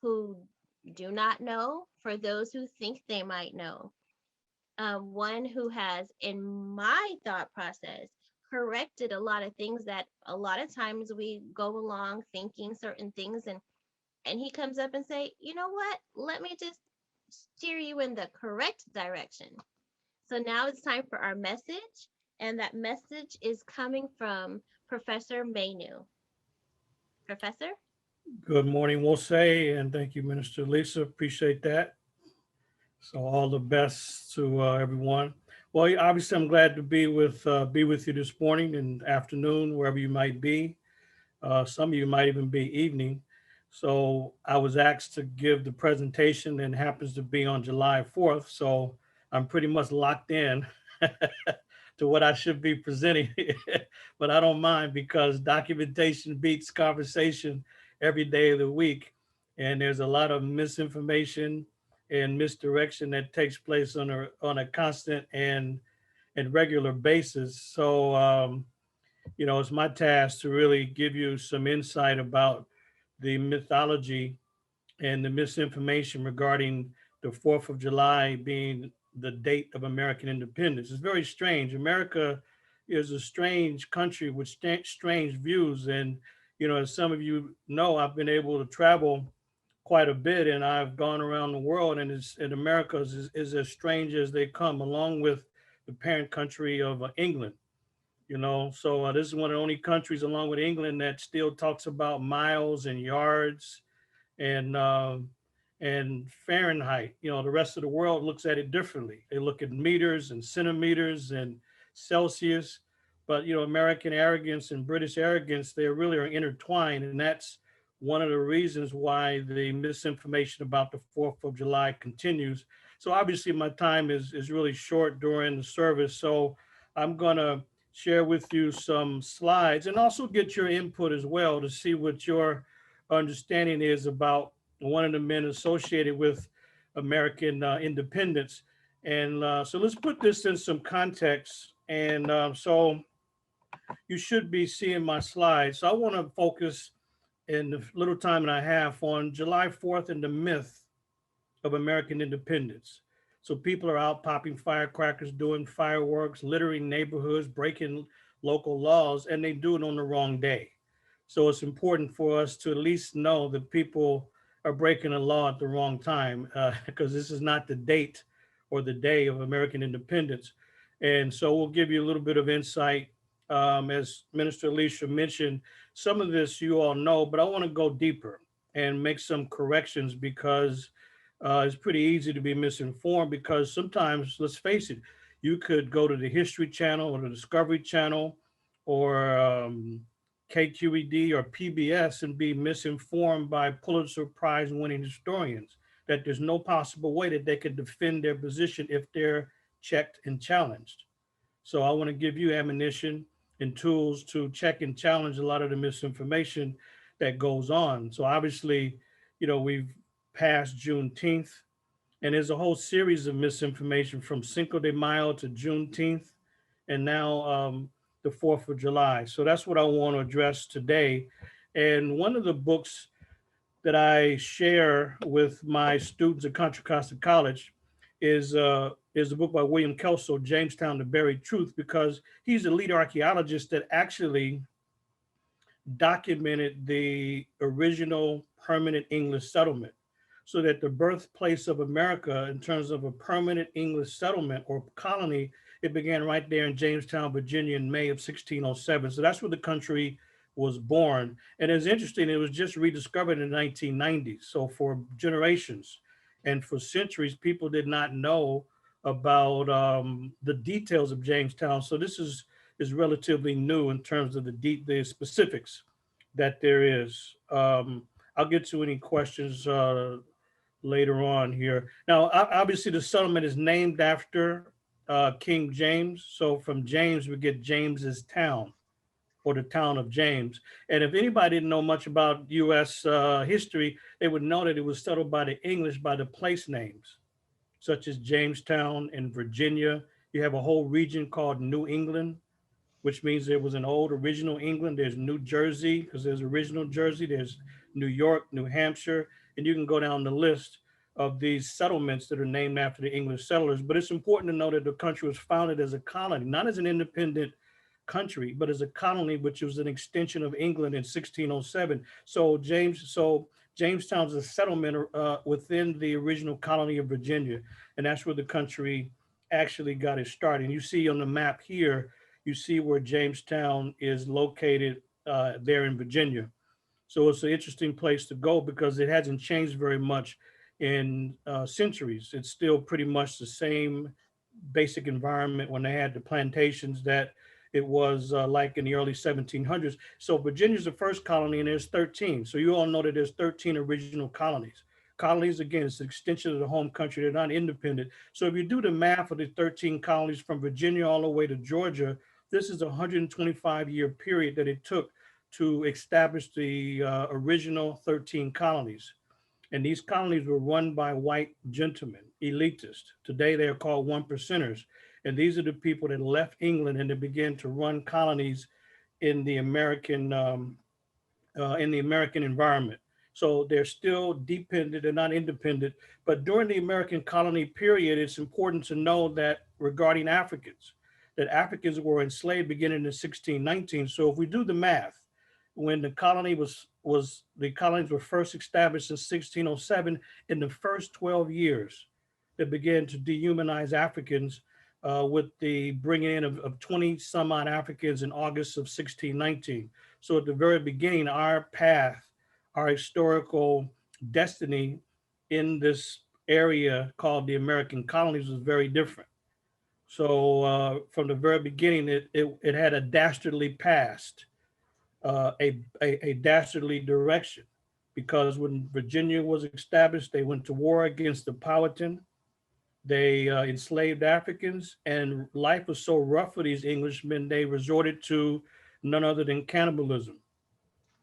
who do not know, for those who think they might know. One who has, in my thought process, corrected a lot of things that a lot of times we go along thinking certain things, and he comes up and say, you know what, let me just steer you in the correct direction. So now it's time for our message, and that message is coming from Professor Manu. Professor? Good morning, Wose, and thank you, Minister Lisa. Appreciate that. So all the best to everyone. Well, obviously, I'm glad to be with you this morning and afternoon, wherever you might be. Some of you might even be evening. So I was asked to give the presentation, and happens to be on July 4th. So I'm pretty much locked in to what I should be presenting, but I don't mind because documentation beats conversation. every day of the week. And there's a lot of misinformation and misdirection that takes place on a constant and regular basis. So, it's my task to really give you some insight about the mythology and the misinformation regarding the 4th of July being the date of American independence. It's very strange. America is a strange country with strange views. And, as some of you know, I've been able to travel quite a bit, and I've gone around the world, and America is as strange as they come, along with the parent country of England. So this is one of the only countries, along with England, that still talks about miles and yards and Fahrenheit. The rest of the world looks at it differently. They look at meters and centimeters and Celsius, but American arrogance and British arrogance, they really are intertwined, and that's one of the reasons why the misinformation about the 4th of July continues. So obviously my time is really short during the service, so I'm gonna share with you some slides and also get your input as well to see what your understanding is about one of the men associated with American independence. And so let's put this in some context. And so you should be seeing my slides. So I want to focus in the little time that I have on July 4th and the myth of American independence. So people are out popping firecrackers, doing fireworks, littering neighborhoods, breaking local laws, and they do it on the wrong day. So it's important for us to at least know that people are breaking a law at the wrong time, because this is not the date or the day of American independence. And so we'll give you a little bit of insight. As Minister Alicia mentioned, some of this you all know, but I want to go deeper and make some corrections because it's pretty easy to be misinformed, because sometimes, let's face it, you could go to the History Channel or the Discovery Channel or KQED or PBS and be misinformed by Pulitzer Prize winning historians, that there's no possible way that they could defend their position if they're checked and challenged. So I want to give you ammunition and tools to check and challenge a lot of the misinformation that goes on. So obviously, we've passed Juneteenth, and there's a whole series of misinformation from Cinco de Mayo to Juneteenth, and now the 4th of July. So that's what I want to address today. And one of the books that I share with my students at Contra Costa College is a book by William Kelso, Jamestown, The Buried Truth, because he's the lead archaeologist that actually documented the original permanent English settlement, so that the birthplace of America in terms of a permanent English settlement or colony, it began right there in Jamestown, Virginia in May of 1607. So that's where the country was born. And it's interesting, it was just rediscovered in the 1990s. So for generations and for centuries, people did not know about the details of Jamestown. So this is relatively new in terms of the specifics that there is. I'll get to any questions later on here. Now, obviously the settlement is named after King James. So from James, we get James's Town, or the town of James. And if anybody didn't know much about US history, they would know that it was settled by the English by the place names, such as Jamestown in Virginia. You have a whole region called New England, which means there was an old original England. There's New Jersey, because there's original Jersey. There's New York, New Hampshire, and you can go down the list of these settlements that are named after the English settlers. But it's important to know that the country was founded as a colony, not as an independent country, but as a colony, which was an extension of England in 1607. So Jamestown's a settlement within the original colony of Virginia, and that's where the country actually got its start. And you see on the map here, you see where Jamestown is located there in Virginia. So it's an interesting place to go because it hasn't changed very much in centuries. It's still pretty much the same basic environment when they had the plantations that it was like in the early 1700s. So Virginia's the first colony and there's 13. So you all know that there's 13 original colonies. Colonies, again, it's an extension of the home country. They're not independent. So if you do the math of the 13 colonies from Virginia all the way to Georgia, this is a 125-year period that it took to establish the original 13 colonies. And these colonies were run by white gentlemen, elitists. Today they're called one percenters. And these are the people that left England and they began to run colonies in the American environment. So they're still dependent and not independent. But during the American colony period, it's important to know that regarding Africans, that Africans were enslaved beginning in 1619. So if we do the math, when the colonies were first established in 1607, in the first 12 years, they began to dehumanize Africans with the bringing in of 20 some odd Africans in August of 1619. So at the very beginning, our path, our historical destiny in this area called the American colonies was very different. So from the very beginning, it had a dastardly past, a dastardly direction, because when Virginia was established, they went to war against the Powhatan. They enslaved Africans, and life was so rough for these Englishmen, they resorted to none other than cannibalism.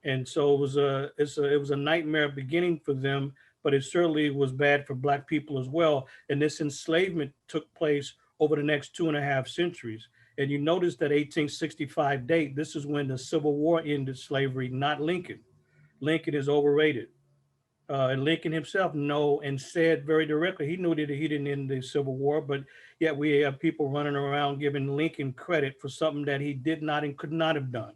And so it was a nightmare beginning for them, but it certainly was bad for Black people as well. And this enslavement took place over the next 2.5 centuries. And you notice that 1865 date, this is when the Civil War ended slavery, not Lincoln. Lincoln is overrated. And Lincoln himself know and said very directly, he knew that he didn't end the Civil War, but yet we have people running around giving Lincoln credit for something that he did not and could not have done.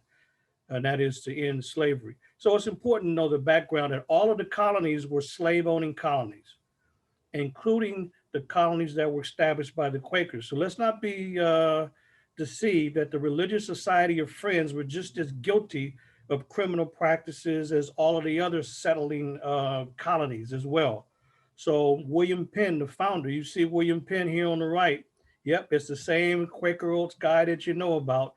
And that is to end slavery. So it's important to know the background that all of the colonies were slave-owning colonies, including the colonies that were established by the Quakers. So let's not be deceived that the Religious Society of Friends were just as guilty of criminal practices as all of the other settling colonies as well. So William Penn, the founder, you see William Penn here on the right. Yep, it's the same Quaker Oats guy that you know about.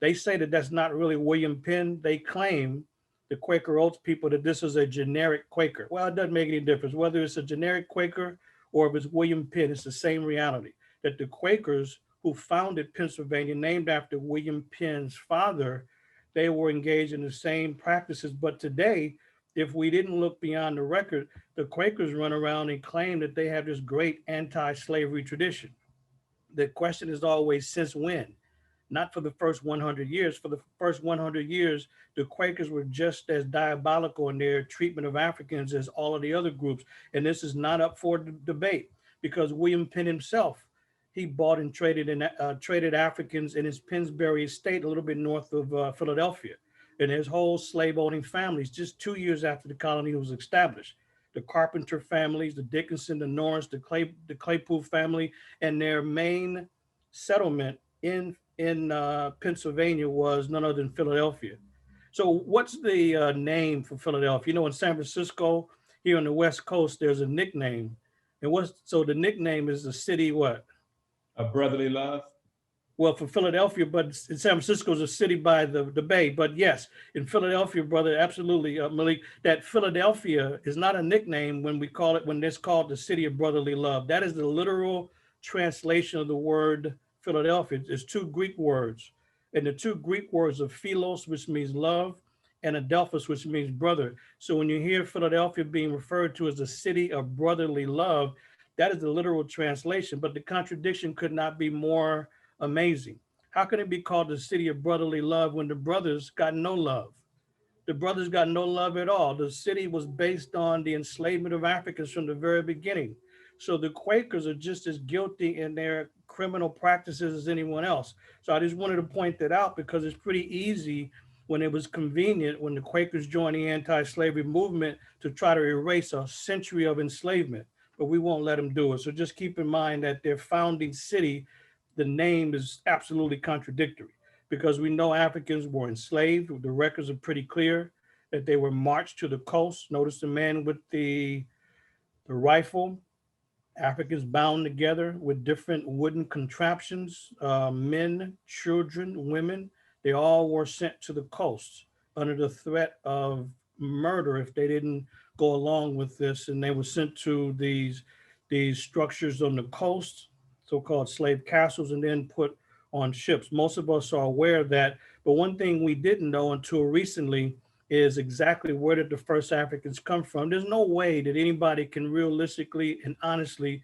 They say that that's not really William Penn. They claim, the Quaker Oats people, that this is a generic Quaker. Well, it doesn't make any difference whether it's a generic Quaker or if it's William Penn. It's the same reality, that the Quakers who founded Pennsylvania, named after William Penn's father, they were engaged in the same practices. But today, if we didn't look beyond the record, the Quakers run around and claim that they have this great anti-slavery tradition. The question is always, since when? Not for the first 100 years. For the first 100 years, the Quakers were just as diabolical in their treatment of Africans as all of the other groups. And this is not up for debate, because William Penn himself, he bought and traded Africans in his Pennsbury estate a little bit north of Philadelphia. And his whole slave-owning families, just 2 years after the colony was established. The Carpenter families, the Dickinson, the Norris, the Claypool family, and their main settlement in Pennsylvania was none other than Philadelphia. So what's the name for Philadelphia? You know, in San Francisco, here on the West Coast, there's a nickname. And so the nickname is the city what? Of brotherly love? Well, for Philadelphia, but in San Francisco is a city by the bay. But yes, in Philadelphia, brother, absolutely, Malik, that Philadelphia is not a nickname when it's called the city of brotherly love. That is the literal translation of the word Philadelphia. It's two Greek words. And the two Greek words are philos, which means love, and adelphos, which means brother. So when you hear Philadelphia being referred to as the city of brotherly love, that is the literal translation. But the contradiction could not be more amazing. How can it be called the city of brotherly love when the brothers got no love? The brothers got no love at all. The city was based on the enslavement of Africans from the very beginning. So the Quakers are just as guilty in their criminal practices as anyone else. So I just wanted to point that out, because it's pretty easy when it was convenient, when the Quakers joined the anti-slavery movement, to try to erase a century of enslavement, but we won't let them do it. So just keep in mind that their founding city, the name is absolutely contradictory, because we know Africans were enslaved. The records are pretty clear that they were marched to the coast. Notice the man with the rifle. Africans bound together with different wooden contraptions, men, children, women, they all were sent to the coast under the threat of murder if they didn't go along with this. And they were sent to these structures on the coast, so-called slave castles, and then put on ships. Most of us are aware that But one thing we didn't know until recently is exactly where did the first Africans come from. There's no way that anybody can realistically and honestly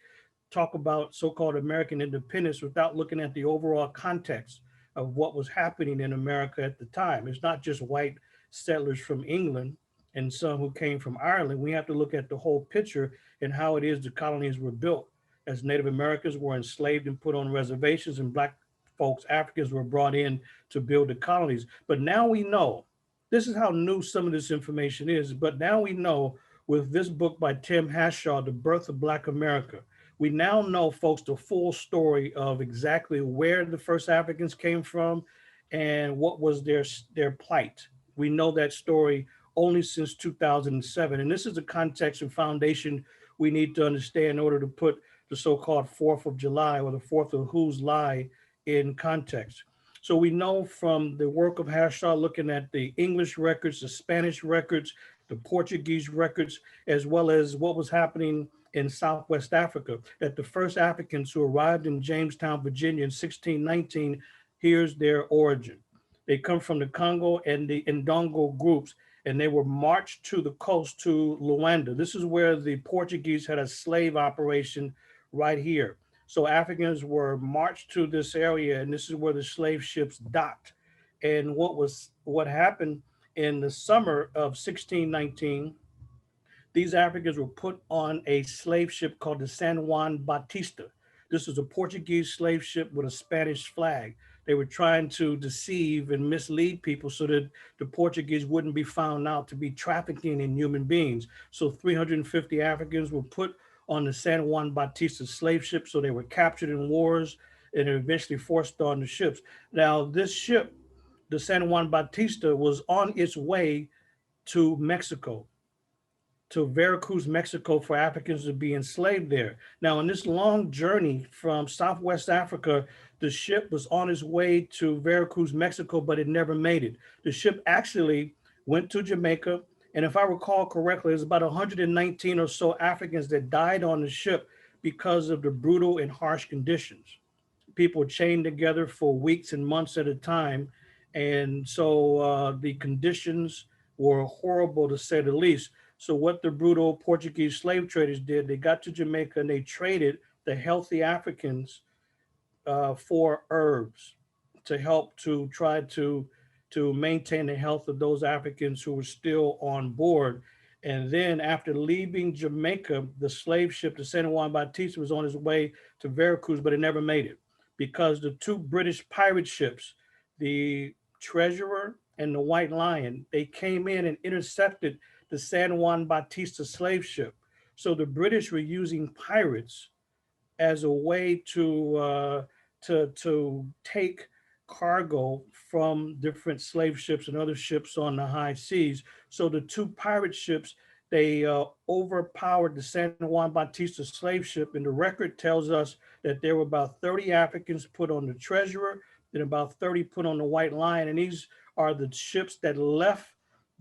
talk about so-called American independence without looking at the overall context of what was happening in America at the time. It's not just white settlers from England and some who came from Ireland. We have to look at the whole picture and how it is the colonies were built, as Native Americans were enslaved and put on reservations, and Black folks, Africans, were brought in to build the colonies. But now we know, this is how new some of this information is, but now we know with this book by Tim Hashaw, The Birth of Black America, we now know, folks, the full story of exactly where the first Africans came from and what was their plight. We know that story only since 2007. And this is the context and foundation we need to understand in order to put the so-called 4th of July or the 4th of Whose Lie in context. So we know from the work of Hashaw, looking at the English records, the Spanish records, the Portuguese records, as well as what was happening in Southwest Africa, that the first Africans who arrived in Jamestown, Virginia in 1619, here's their origin. They come from the Congo and the Ndongo groups, and they were marched to the coast to Luanda. This is where the Portuguese had a slave operation right here. So Africans were marched to this area, and this is where the slave ships docked. And what happened in the summer of 1619, these Africans were put on a slave ship called the San Juan Batista. This was a Portuguese slave ship with a Spanish flag. They were trying to deceive and mislead people so that the Portuguese wouldn't be found out to be trafficking in human beings. So 350 Africans were put on the San Juan Batista slave ship. So they were captured in wars and eventually forced on the ships. Now, this ship, the San Juan Batista, was on its way to Mexico, to Veracruz, Mexico, for Africans to be enslaved there. Now, in this long journey from Southwest Africa, the ship was on its way to Veracruz, Mexico, but it never made it. The ship actually went to Jamaica. And if I recall correctly, there's about 119 or so Africans that died on the ship because of the brutal and harsh conditions. People chained together for weeks and months at a time. And so the conditions were horrible, to say the least. So what the brutal Portuguese slave traders did, they got to Jamaica and they traded the healthy Africans for herbs to help to try to maintain the health of those Africans who were still on board. And then after leaving Jamaica, the slave ship, the San Juan Batista, was on its way to Veracruz, but it never made it because the two British pirate ships, the Treasurer and the White Lion, they came in and intercepted the San Juan Batista slave ship. So the British were using pirates as a way to take cargo from different slave ships and other ships on the high seas. So the two pirate ships, they overpowered the San Juan Batista slave ship. And the record tells us that there were about 30 Africans put on the Treasurer and about 30 put on the White Lion. And these are the ships that left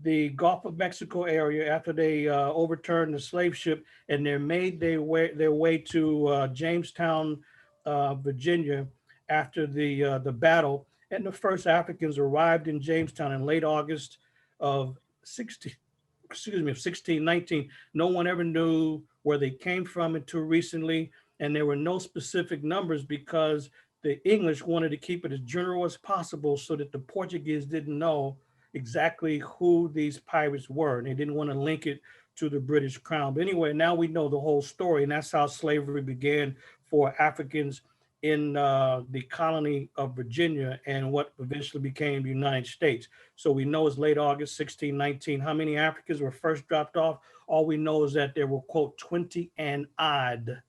the Gulf of Mexico area after they overturned the slave ship, and they made their way to Jamestown, Virginia, after the battle. And the first Africans arrived in Jamestown in late August of 1619. No one ever knew where they came from until recently, and there were no specific numbers because the English wanted to keep it as general as possible so that the Portuguese didn't know exactly who these pirates were, and they didn't want to link it to the British crown. But anyway, now we know the whole story, and that's how slavery began for Africans in the colony of Virginia and what eventually became the United States. So we know it's late August 1619. How many Africans were first dropped off? All we know is that there were, quote, 20 and odd.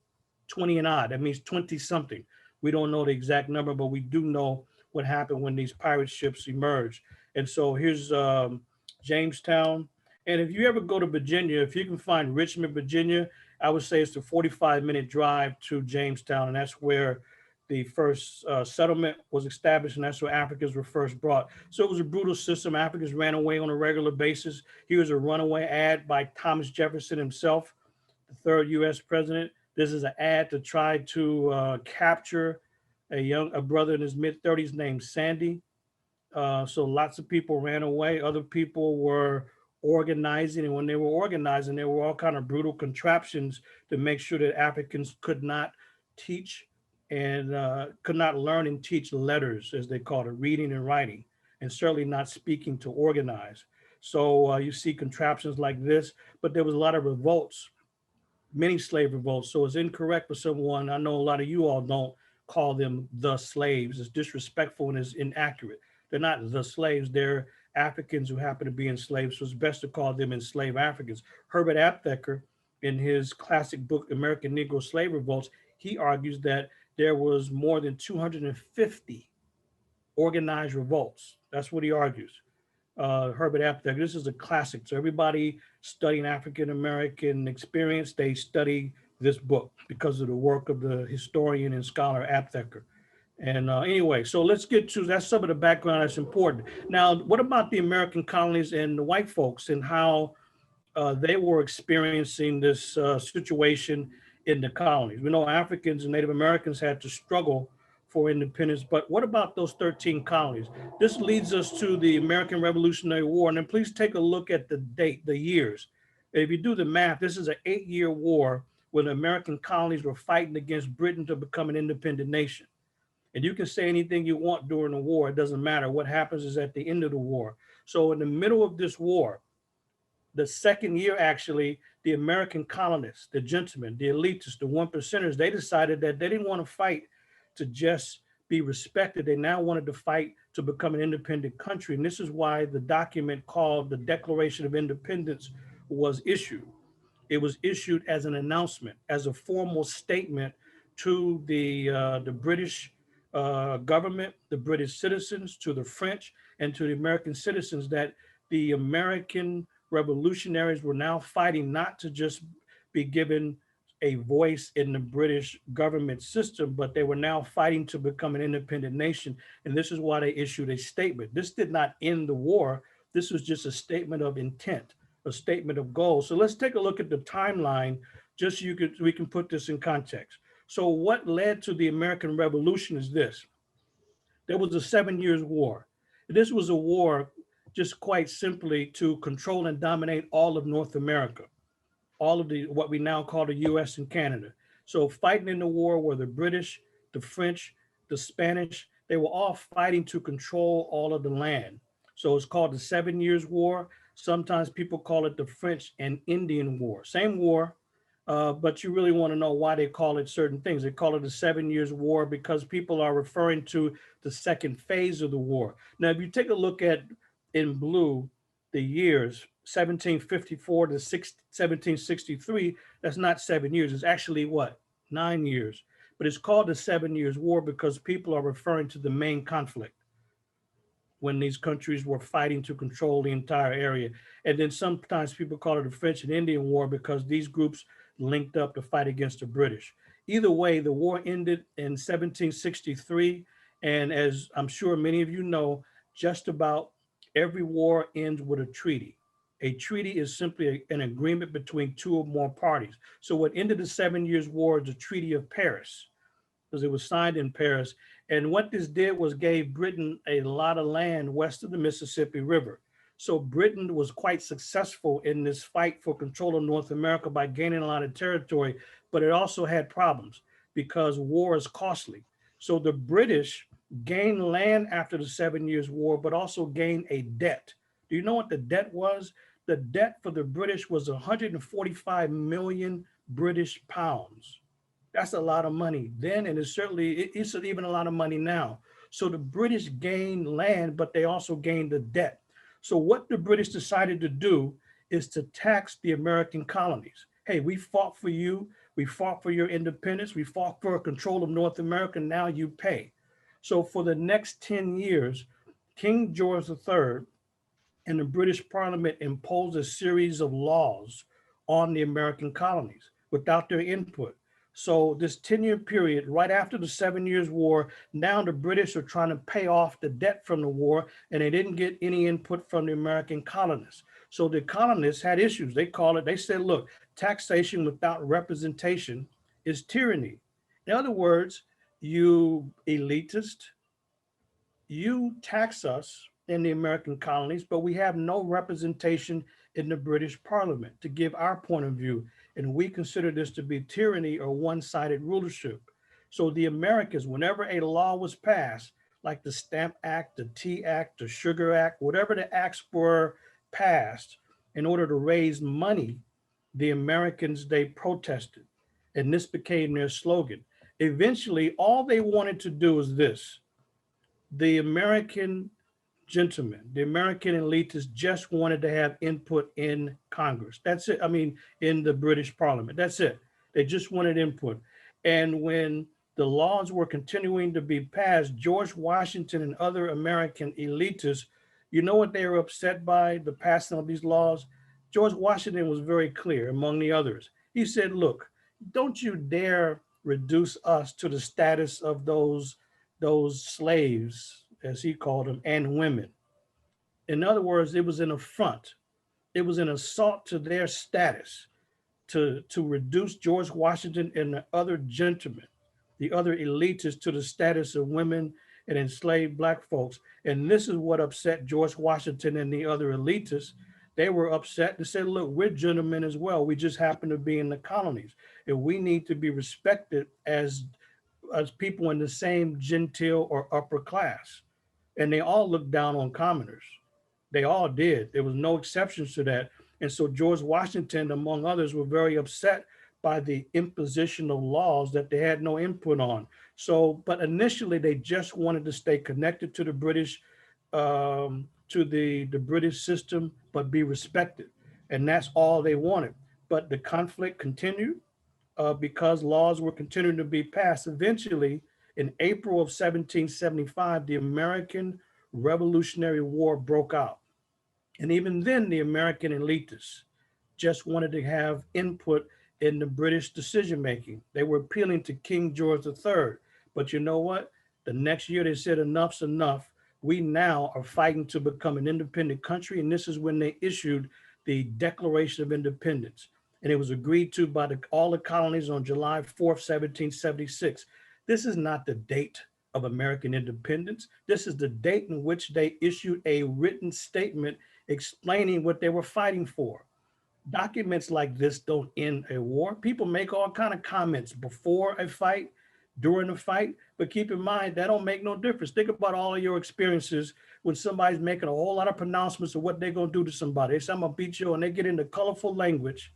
That means 20 something. We don't know the exact number, but we do know what happened when these pirate ships emerged. And so here's Jamestown. And if you ever go to Virginia, if you can find Richmond, Virginia, I would say it's a 45-minute drive to Jamestown. And that's where the first settlement was established. And that's where Africans were first brought. So it was a brutal system. Africans ran away on a regular basis. Here was a runaway ad by Thomas Jefferson himself, the third US president. This is an ad to try to capture a brother in his mid-30s named Sandy. So lots of people ran away. Other people were organizing. And when they were organizing, there were all kind of brutal contraptions to make sure that Africans could not teach and could not learn and teach letters, as they called it, reading and writing, and certainly not speaking to organize. So you see contraptions like this, but there was a lot of revolts, many slave revolts. So it's incorrect for someone, I know a lot of you all don't call them the slaves. It's disrespectful and it's inaccurate. They're not the slaves, they're Africans who happen to be enslaved. So it's best to call them enslaved Africans. Herbert Aptheker, in his classic book, American Negro Slave Revolts, he argues that there was more than 250 organized revolts. That's what he argues. Herbert Aptheker. This is a classic. So everybody studying African American experience, they study this book because of the work of the historian and scholar Aptheker. And anyway, so let's get to, that's some of the background that's important. Now, what about the American colonies and the white folks and how they were experiencing this situation in the colonies? We know Africans and Native Americans had to struggle for independence, but what about those 13 colonies? This leads us to the American Revolutionary War. And then please take a look at the date, the years. If you do the math, this is an 8-year war when the American colonies were fighting against Britain to become an independent nation. And you can say anything you want during the war, it doesn't matter. What happens is at the end of the war. So in the middle of this war, the second year, actually, the American colonists, the gentlemen, the elitists, the one percenters, they decided that they didn't want to fight to just be respected. They now wanted to fight to become an independent country. And this is why the document called the Declaration of Independence was issued. It was issued as an announcement, as a formal statement to the British government, the British citizens, to the French, and to the American citizens that the American revolutionaries were now fighting not to just be given a voice in the British government system, but they were now fighting to become an independent nation. And this is why they issued a statement. This did not end the war. This was just a statement of intent, a statement of goals. So let's take a look at the timeline, just so we can put this in context. So what led to the American Revolution is this. There was a 7 Years' War. This was a war just quite simply to control and dominate all of North America, all of what we now call the US and Canada. So fighting in the war were the British, the French, the Spanish. They were all fighting to control all of the land. So it's called the 7 Years' War. Sometimes people call it the French and Indian War. Same war, but you really want to know why they call it certain things. They call it the 7 Years' War because people are referring to the second phase of the war. Now, if you take a look at in blue, the years 1754 to 1763, that's not 7 years. It's actually what? 9 years. But it's called the 7 Years' War because people are referring to the main conflict when these countries were fighting to control the entire area. And then sometimes people call it the French and Indian War because these groups linked up to fight against the British. Either way, the war ended in 1763. And as I'm sure many of you know, just about every war ends with a treaty. A treaty is simply an agreement between two or more parties. So what ended the 7 Years' War is the Treaty of Paris, because it was signed in Paris. And what this did was gave Britain a lot of land west of the Mississippi River. So Britain was quite successful in this fight for control of North America by gaining a lot of territory, but it also had problems because war is costly. So the British gained land after the 7 Years' War, but also gained a debt. Do you know what the debt was? The debt for the British was 145 million British pounds. That's a lot of money then, and it's even a lot of money now. So the British gained land, but they also gained the debt. So what the British decided to do is to tax the American colonies. Hey, we fought for you. We fought for your independence. We fought for control of North America. Now you pay. So for the next 10 years, King George III and the British Parliament imposed a series of laws on the American colonies without their input. So this 10-year period, right after the 7 Years' War, now the British are trying to pay off the debt from the war, and they didn't get any input from the American colonists. So the colonists had issues. They said, look, taxation without representation is tyranny. In other words, you elitist, you tax us in the American colonies, but we have no representation in the British Parliament to give our point of view. And we consider this to be tyranny or one-sided rulership. So the Americans, whenever a law was passed, like the Stamp Act, the Tea Act, the Sugar Act, whatever the acts were passed in order to raise money, the Americans, they protested. And this became their slogan. Eventually, all they wanted to do is this. The American gentlemen, the American elitists just wanted to have input in Congress. That's it. I mean, in the British Parliament. That's it. They just wanted input. And when the laws were continuing to be passed, George Washington and other American elitists, you know what they were upset by, the passing of these laws? George Washington was very clear among the others. He said, look, don't you dare reduce us to the status of those slaves, as he called them, and women. In other words, it was an affront. It was an assault to their status to reduce George Washington and the other gentlemen, the other elitists, to the status of women and enslaved Black folks. And this is what upset George Washington and the other elitists. They were upset. They said, look, we're gentlemen as well. We just happen to be in the colonies, and we need to be respected as people in the same genteel or upper class. And they all looked down on commoners. They all did. There was no exceptions to that. And so George Washington, among others, were very upset by the imposition of laws that they had no input on. So, but initially they just wanted to stay connected to the British, to the British system, but be respected. And that's all they wanted. But the conflict continued because laws were continuing to be passed. Eventually, in April of 1775, the American Revolutionary War broke out. And even then, the American elitists just wanted to have input in the British decision-making. They were appealing to King George III. But you know what? The next year they said, enough's enough. We now are fighting to become an independent country. And this is when they issued the Declaration of Independence. And it was agreed to by all the colonies on July 4th, 1776. This is not the date of American independence. This is the date in which they issued a written statement explaining what they were fighting for. Documents like this don't end a war. People make all kinds of comments before a fight, during a fight, but keep in mind, that don't make no difference. Think about all of your experiences when somebody's making a whole lot of pronouncements of what they're gonna do to somebody. They say, I'm gonna beat you, and they get into colorful language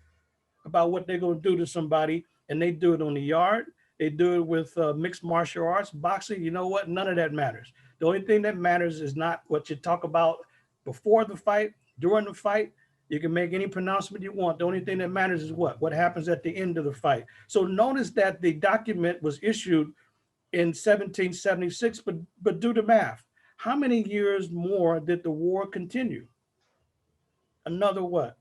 about what they're gonna do to somebody, and they do it on the yard. They do it with mixed martial arts, boxing. You know what? None of that matters. The only thing that matters is not what you talk about before the fight, during the fight. You can make any pronouncement you want. The only thing that matters is what happens at the end of the fight. So notice that the document was issued in 1776, but do the math. How many years more did the war continue? Another what?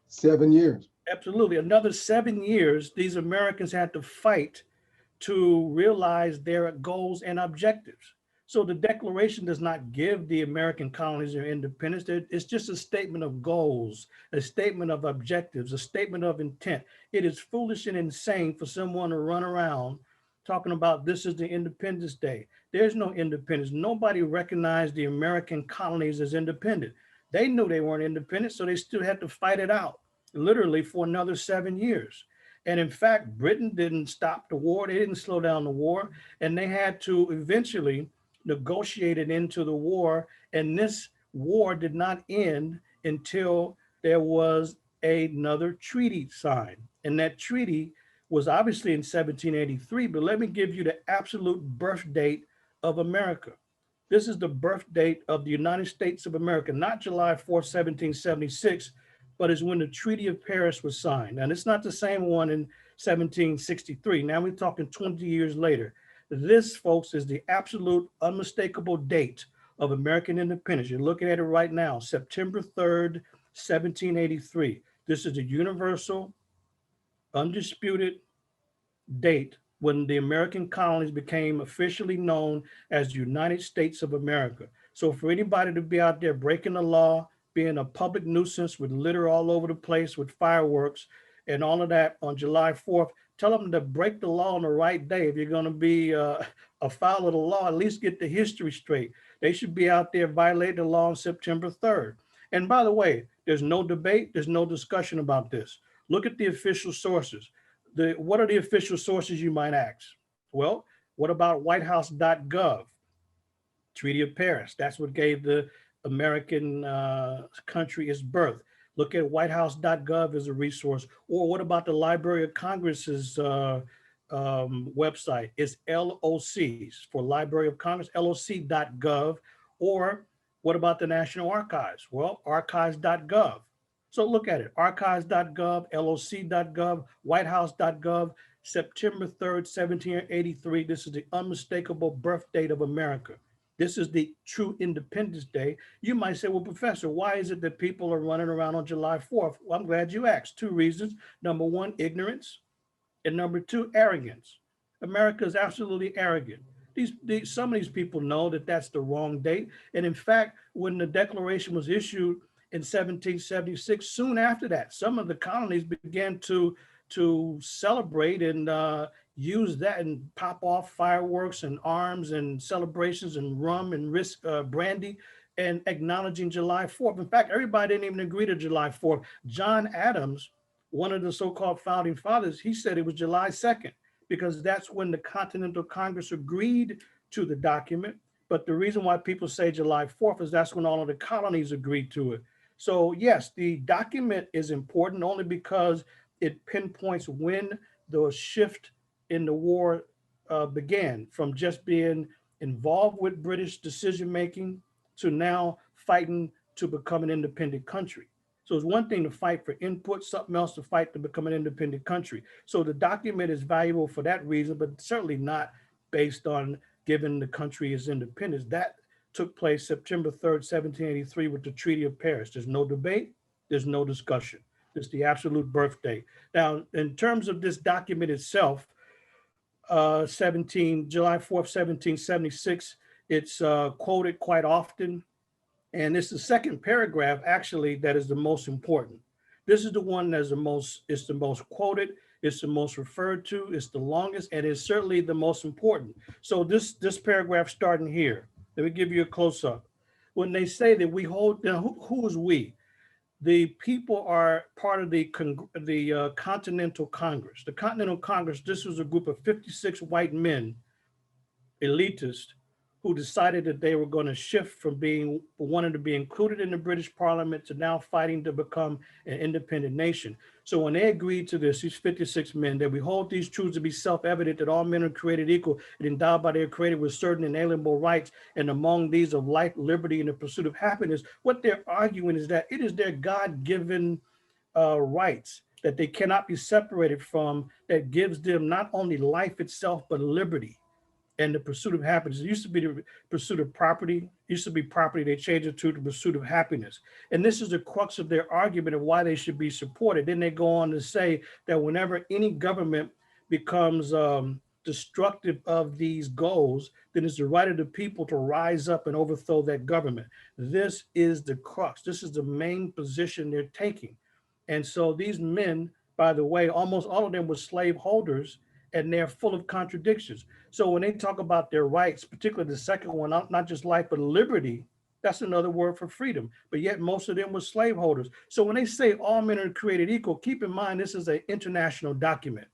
7 years. Absolutely. Another 7 years, these Americans had to fight to realize their goals and objectives. So the Declaration does not give the American colonies their independence. It's just a statement of goals, a statement of objectives, a statement of intent. It is foolish and insane for someone to run around talking about this is the Independence Day. There's no independence. Nobody recognized the American colonies as independent. They knew they weren't independent, so they still had to fight it out, literally for another 7 years. And in fact, Britain didn't stop the war. They didn't slow down the war. And they had to eventually negotiate it into the war. And this war did not end until there was another treaty signed. And that treaty was obviously in 1783, but let me give you the absolute birth date of America. This is the birth date of the United States of America, not July 4th, 1776, but is when the Treaty of Paris was signed. And it's not the same one in 1763. Now we're talking 20 years later. This, folks, is the absolute unmistakable date of American independence. You're looking at it right now, September 3rd, 1783. This is the universal, undisputed date when the American colonies became officially known as the United States of America. So for anybody to be out there breaking the law, being a public nuisance with litter all over the place with fireworks, and all of that on July 4th. Tell them to break the law on the right day. If you're going to be afoul of the law, at least get the history straight. They should be out there violating the law on September 3rd. And by the way, there's no debate, there's no discussion about this. Look at the official sources. What are the official sources, you might ask? Well, what about whitehouse.gov? Treaty of Paris, that's what gave the American country its birth. Look at whitehouse.gov as a resource. Or what about the Library of Congress's website? It's LOCs for Library of Congress, LOC.gov. Or what about the National Archives? Well, archives.gov. So look at it, archives.gov, LOC.gov, whitehouse.gov, September 3rd, 1783. This is the unmistakable birth date of America. This is the true Independence Day. You might say, well, Professor, why is it that people are running around on July 4th? Well, I'm glad you asked. Two reasons. Number one, ignorance. And number two, arrogance. America is absolutely arrogant. Some of these people know that that's the wrong date. And in fact, when the Declaration was issued in 1776, soon after that, some of the colonies began to celebrate and use that and pop off fireworks and arms and celebrations and rum and brandy and acknowledging July 4th. In fact, everybody didn't even agree to July 4th. John Adams, one of the so-called founding fathers, he said it was July 2nd because that's when the Continental Congress agreed to the document. But the reason why people say July 4th is that's when all of the colonies agreed to it. So yes, the document is important only because it pinpoints when the shift in the war began from just being involved with British decision-making to now fighting to become an independent country. So it's one thing to fight for input, something else to fight to become an independent country. So the document is valuable for that reason, but certainly not based on giving the country its independence. That took place September 3rd, 1783 with the Treaty of Paris. There's no debate, there's no discussion. It's the absolute birthday. Now, in terms of this document itself, July 4th, 1776, it's quoted quite often. And it's the second paragraph actually that is the most important. This is the one that's it's the most quoted, it's the most referred to, it's the longest, and it's certainly the most important. So this paragraph starting here, let me give you a close up. When they say that we hold, now who is we? The people are part of the Continental Congress. The Continental Congress, this was a group of 56 white men, elitists, who decided that they were going to shift from wanting to be included in the British Parliament to now fighting to become an independent nation. So when they agreed to this, these 56 men, that we hold these truths to be self-evident that all men are created equal and endowed by their creator with certain inalienable rights, and among these of life, liberty, and the pursuit of happiness, what they're arguing is that it is their God-given rights that they cannot be separated from, that gives them not only life itself, but liberty and the pursuit of happiness. It used to be the pursuit of property, it used to be property, they changed it to the pursuit of happiness. And this is the crux of their argument of why they should be supported. Then they go on to say that whenever any government becomes destructive of these goals, then it's the right of the people to rise up and overthrow that government. This is the crux. This is the main position they're taking. And so these men, by the way, almost all of them were slave holders, and they're full of contradictions. So when they talk about their rights, particularly the second one, not just life, but liberty, that's another word for freedom. But yet most of them were slaveholders. So when they say all men are created equal, keep in mind, this is an international document.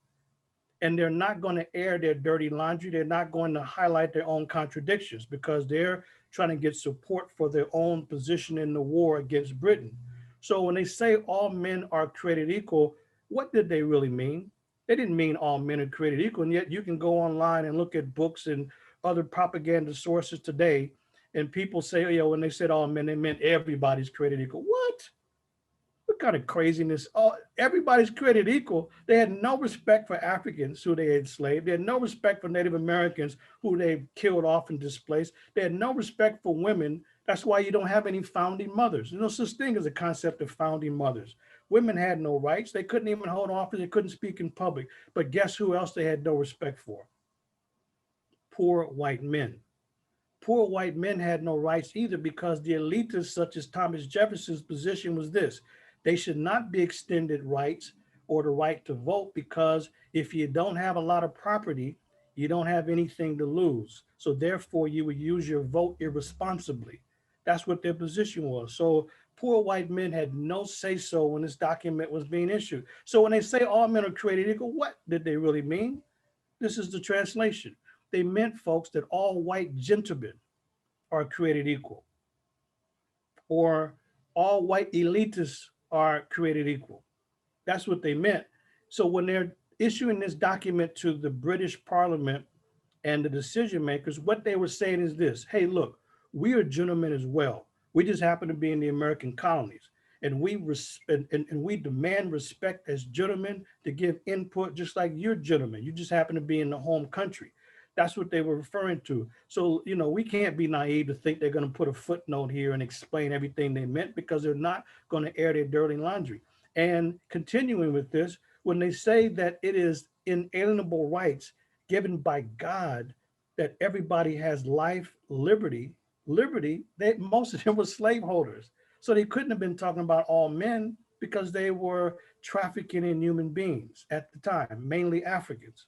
And they're not going to air their dirty laundry. They're not going to highlight their own contradictions because they're trying to get support for their own position in the war against Britain. So when they say all men are created equal, what did they really mean? They didn't mean all men are created equal, and yet you can go online and look at books and other propaganda sources today, and people say, oh, yeah, when they said all men, they meant everybody's created equal. What? What kind of craziness? Oh, everybody's created equal. They had no respect for Africans who they had enslaved. They had no respect for Native Americans who they killed off and displaced. They had no respect for women. That's why you don't have any founding mothers. There's no such thing as a concept of founding mothers. Women had no rights. They couldn't even hold office. They couldn't speak in public. But guess who else they had no respect for? Poor white men. Poor white men had no rights either because the elitists, such as Thomas Jefferson's position was this: they should not be extended rights or the right to vote, because if you don't have a lot of property, you don't have anything to lose. So therefore, you would use your vote irresponsibly. That's what their position was. So poor white men had no say-so when this document was being issued. So when they say all men are created equal, what did they really mean? This is the translation. They meant, folks, that all white gentlemen are created equal, or all white elitists are created equal. That's what they meant. So when they're issuing this document to the British Parliament and the decision makers, what they were saying is this: hey, look, we are gentlemen as well. We just happen to be in the American colonies. And we demand respect as gentlemen to give input just like you're gentlemen. You just happen to be in the home country. That's what they were referring to. So, you know, we can't be naive to think they're going to put a footnote here and explain everything they meant, because they're not going to air their dirty laundry. And continuing with this, when they say that it is inalienable rights given by God, that everybody has life, liberty, most of them were slaveholders. So they couldn't have been talking about all men, because they were trafficking in human beings at the time, mainly Africans.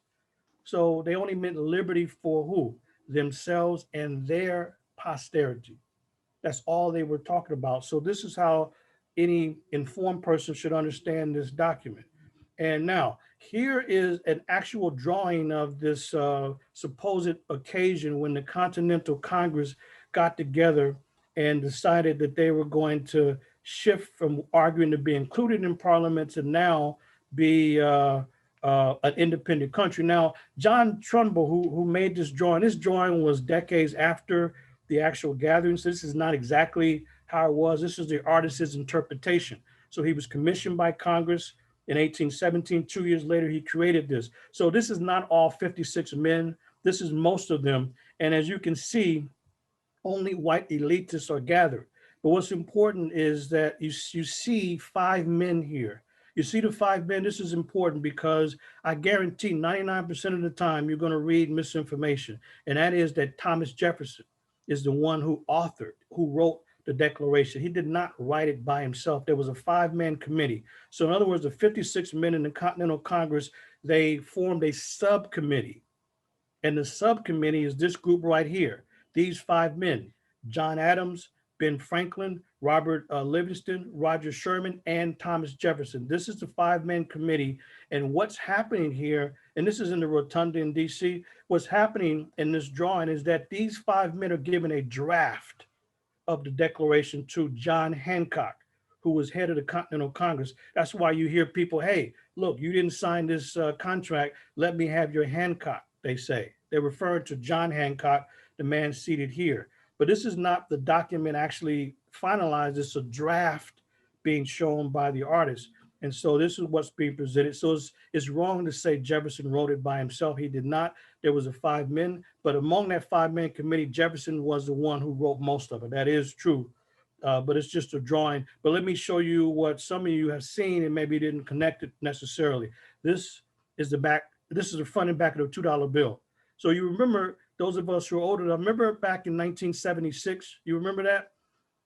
So they only meant liberty for who? Themselves and their posterity. That's all they were talking about. So this is how any informed person should understand this document. And now here is an actual drawing of this supposed occasion when the Continental Congress got together and decided that they were going to shift from arguing to be included in Parliament to now be an independent country. Now, John Trumbull, who made this drawing was decades after the actual gathering. So this is not exactly how it was. This is the artist's interpretation. So he was commissioned by Congress in 1817. 2 years later, he created this. So this is not all 56 men. This is most of them. And as you can see, only white elitists are gathered. But what's important is that you see 5 men here. You see the 5 men. This is important because I guarantee 99% of the time you're going to read misinformation. And that is that Thomas Jefferson is the one who wrote the Declaration. He did not write it by himself. There was a 5-man committee. So in other words, the 56 men in the Continental Congress, they formed a subcommittee. And the subcommittee is this group right here. These 5 men: John Adams, Ben Franklin, Robert Livingston, Roger Sherman, and Thomas Jefferson. This is the 5-man committee. And what's happening here, and this is in the Rotunda in DC, what's happening in this drawing is that these 5 men are given a draft of the Declaration to John Hancock, who was head of the Continental Congress. That's why you hear people, hey, look, you didn't sign this contract. Let me have your Hancock, they say. They're referring to John Hancock, the man seated here. But this is not the document actually finalized. It's a draft being shown by the artist. And so this is what's being presented. So it's wrong to say Jefferson wrote it by himself. He did not. There was a 5 men, but among that 5-man committee, Jefferson was the one who wrote most of it. That is true, but it's just a drawing. But let me show you what some of you have seen and maybe didn't connect it necessarily. This is the back. This is the front and back of the $2 bill. So you remember, those of us who are older, remember back in 1976, you remember that?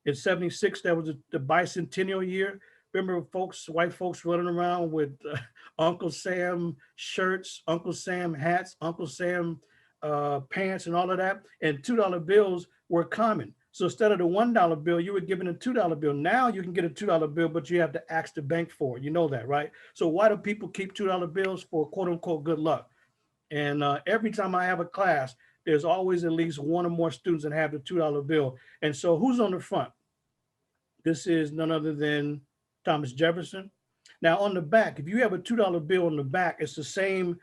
In 76, that was the bicentennial year. Remember folks, white folks running around with Uncle Sam shirts, Uncle Sam hats, Uncle Sam pants and all of that. And $2 bills were common. So instead of the $1 bill, you were given a $2 bill. Now you can get a $2 bill, but you have to ask the bank for it. You know that, right? So why do people keep $2 bills? For quote unquote good luck. And every time I have a class, there's always at least one or more students that have the $2 bill. And so who's on the front? This is none other than Thomas Jefferson. Now on the back, if you have a $2 bill on the back, it's the same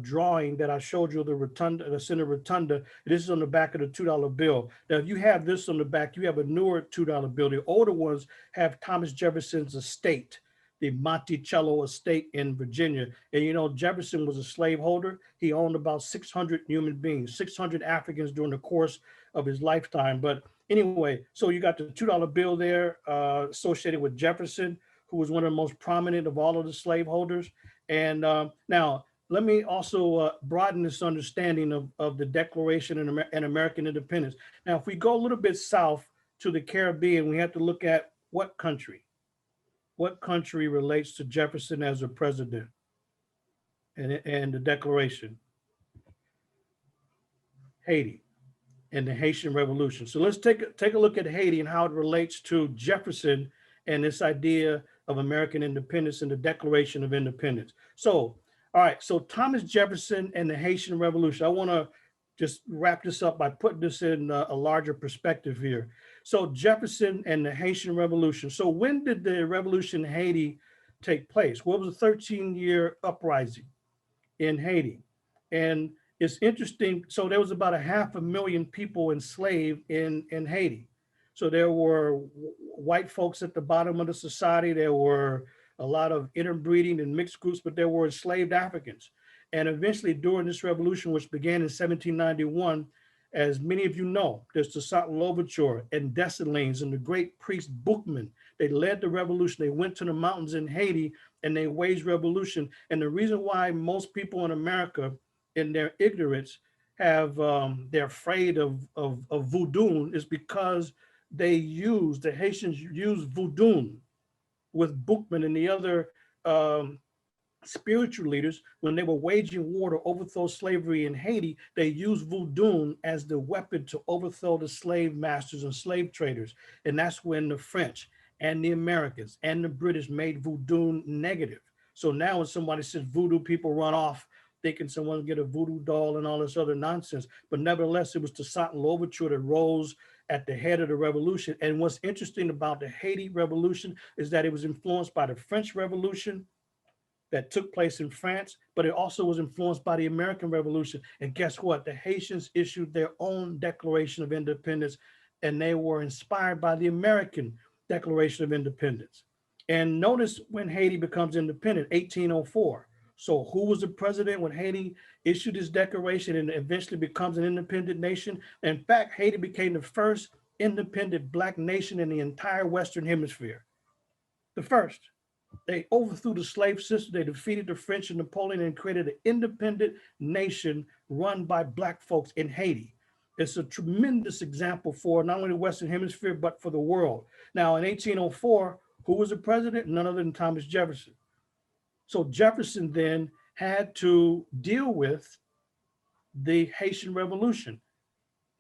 drawing that I showed you, the rotunda, the center rotunda. This is on the back of the $2 bill. Now, if you have this on the back, you have a newer $2 bill. The older ones have Thomas Jefferson's estate, the Monticello estate in Virginia. And you know, Jefferson was a slaveholder. He owned about 600 human beings, 600 Africans during the course of his lifetime. But anyway, so you got the $2 bill there associated with Jefferson, who was one of the most prominent of all of the slaveholders. And now, let me also broaden this understanding of the Declaration and American independence. Now, if we go a little bit south to the Caribbean, we have to look at what country? what country relates to Jefferson as a president and the Declaration? Haiti and the Haitian Revolution. So let's take a look at Haiti and how it relates to Jefferson and this idea of American independence and the Declaration of Independence. So, all right, so Thomas Jefferson and the Haitian Revolution. I want to just wrap this up by putting this in a larger perspective here. So Jefferson and the Haitian Revolution. So when did the revolution in Haiti take place? Well, it was a 13-year uprising in Haiti. And it's interesting. So there was about 500,000 people enslaved in Haiti. So there were white folks at the bottom of the society. There were a lot of interbreeding and mixed groups, but there were enslaved Africans. And eventually during this revolution, which began in 1791, as many of you know, there's the Toussaint Louverture and Dessalines and the great priest Boukman. They led the revolution. They went to the mountains in Haiti and they waged revolution. And the reason why most people in America, in their ignorance, they're afraid of voodoo is because the Haitians used voodoo with Boukman and the other spiritual leaders. When they were waging war to overthrow slavery in Haiti, they used voodoo as the weapon to overthrow the slave masters and slave traders. And that's when the French and the Americans and the British made voodoo negative. So now when somebody says voodoo, people run off thinking someone get a voodoo doll and all this other nonsense. But nevertheless, it was the Toussaint Louverture that rose at the head of the revolution. And what's interesting about the Haiti Revolution is that it was influenced by the French Revolution that took place in France, but it also was influenced by the American Revolution. And guess what? The Haitians issued their own Declaration of Independence, and they were inspired by the American Declaration of Independence. And notice when Haiti becomes independent, 1804. So who was the president when Haiti issued this declaration and eventually becomes an independent nation? In fact, Haiti became the first independent Black nation in the entire Western Hemisphere. The first. They overthrew the slave system. They defeated the French and Napoleon and created an independent nation run by Black folks in Haiti. It's a tremendous example for not only the Western Hemisphere, but for the world. Now, in 1804, who was the president? None other than Thomas Jefferson. So Jefferson then had to deal with the Haitian Revolution.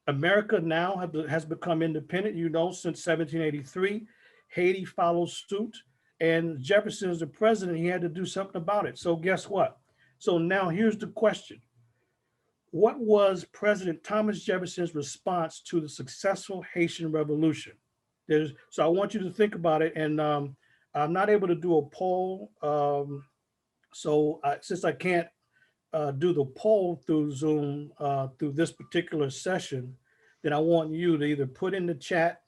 America now has become independent, since 1783. Haiti follows suit. And Jefferson is the president, he had to do something about it. So guess what? So now here's the question. What was President Thomas Jefferson's response to the successful Haitian Revolution? So I want you to think about it. And I'm not able to do a poll. Since I can't do the poll through Zoom through this particular session, then I want you to either put in the chat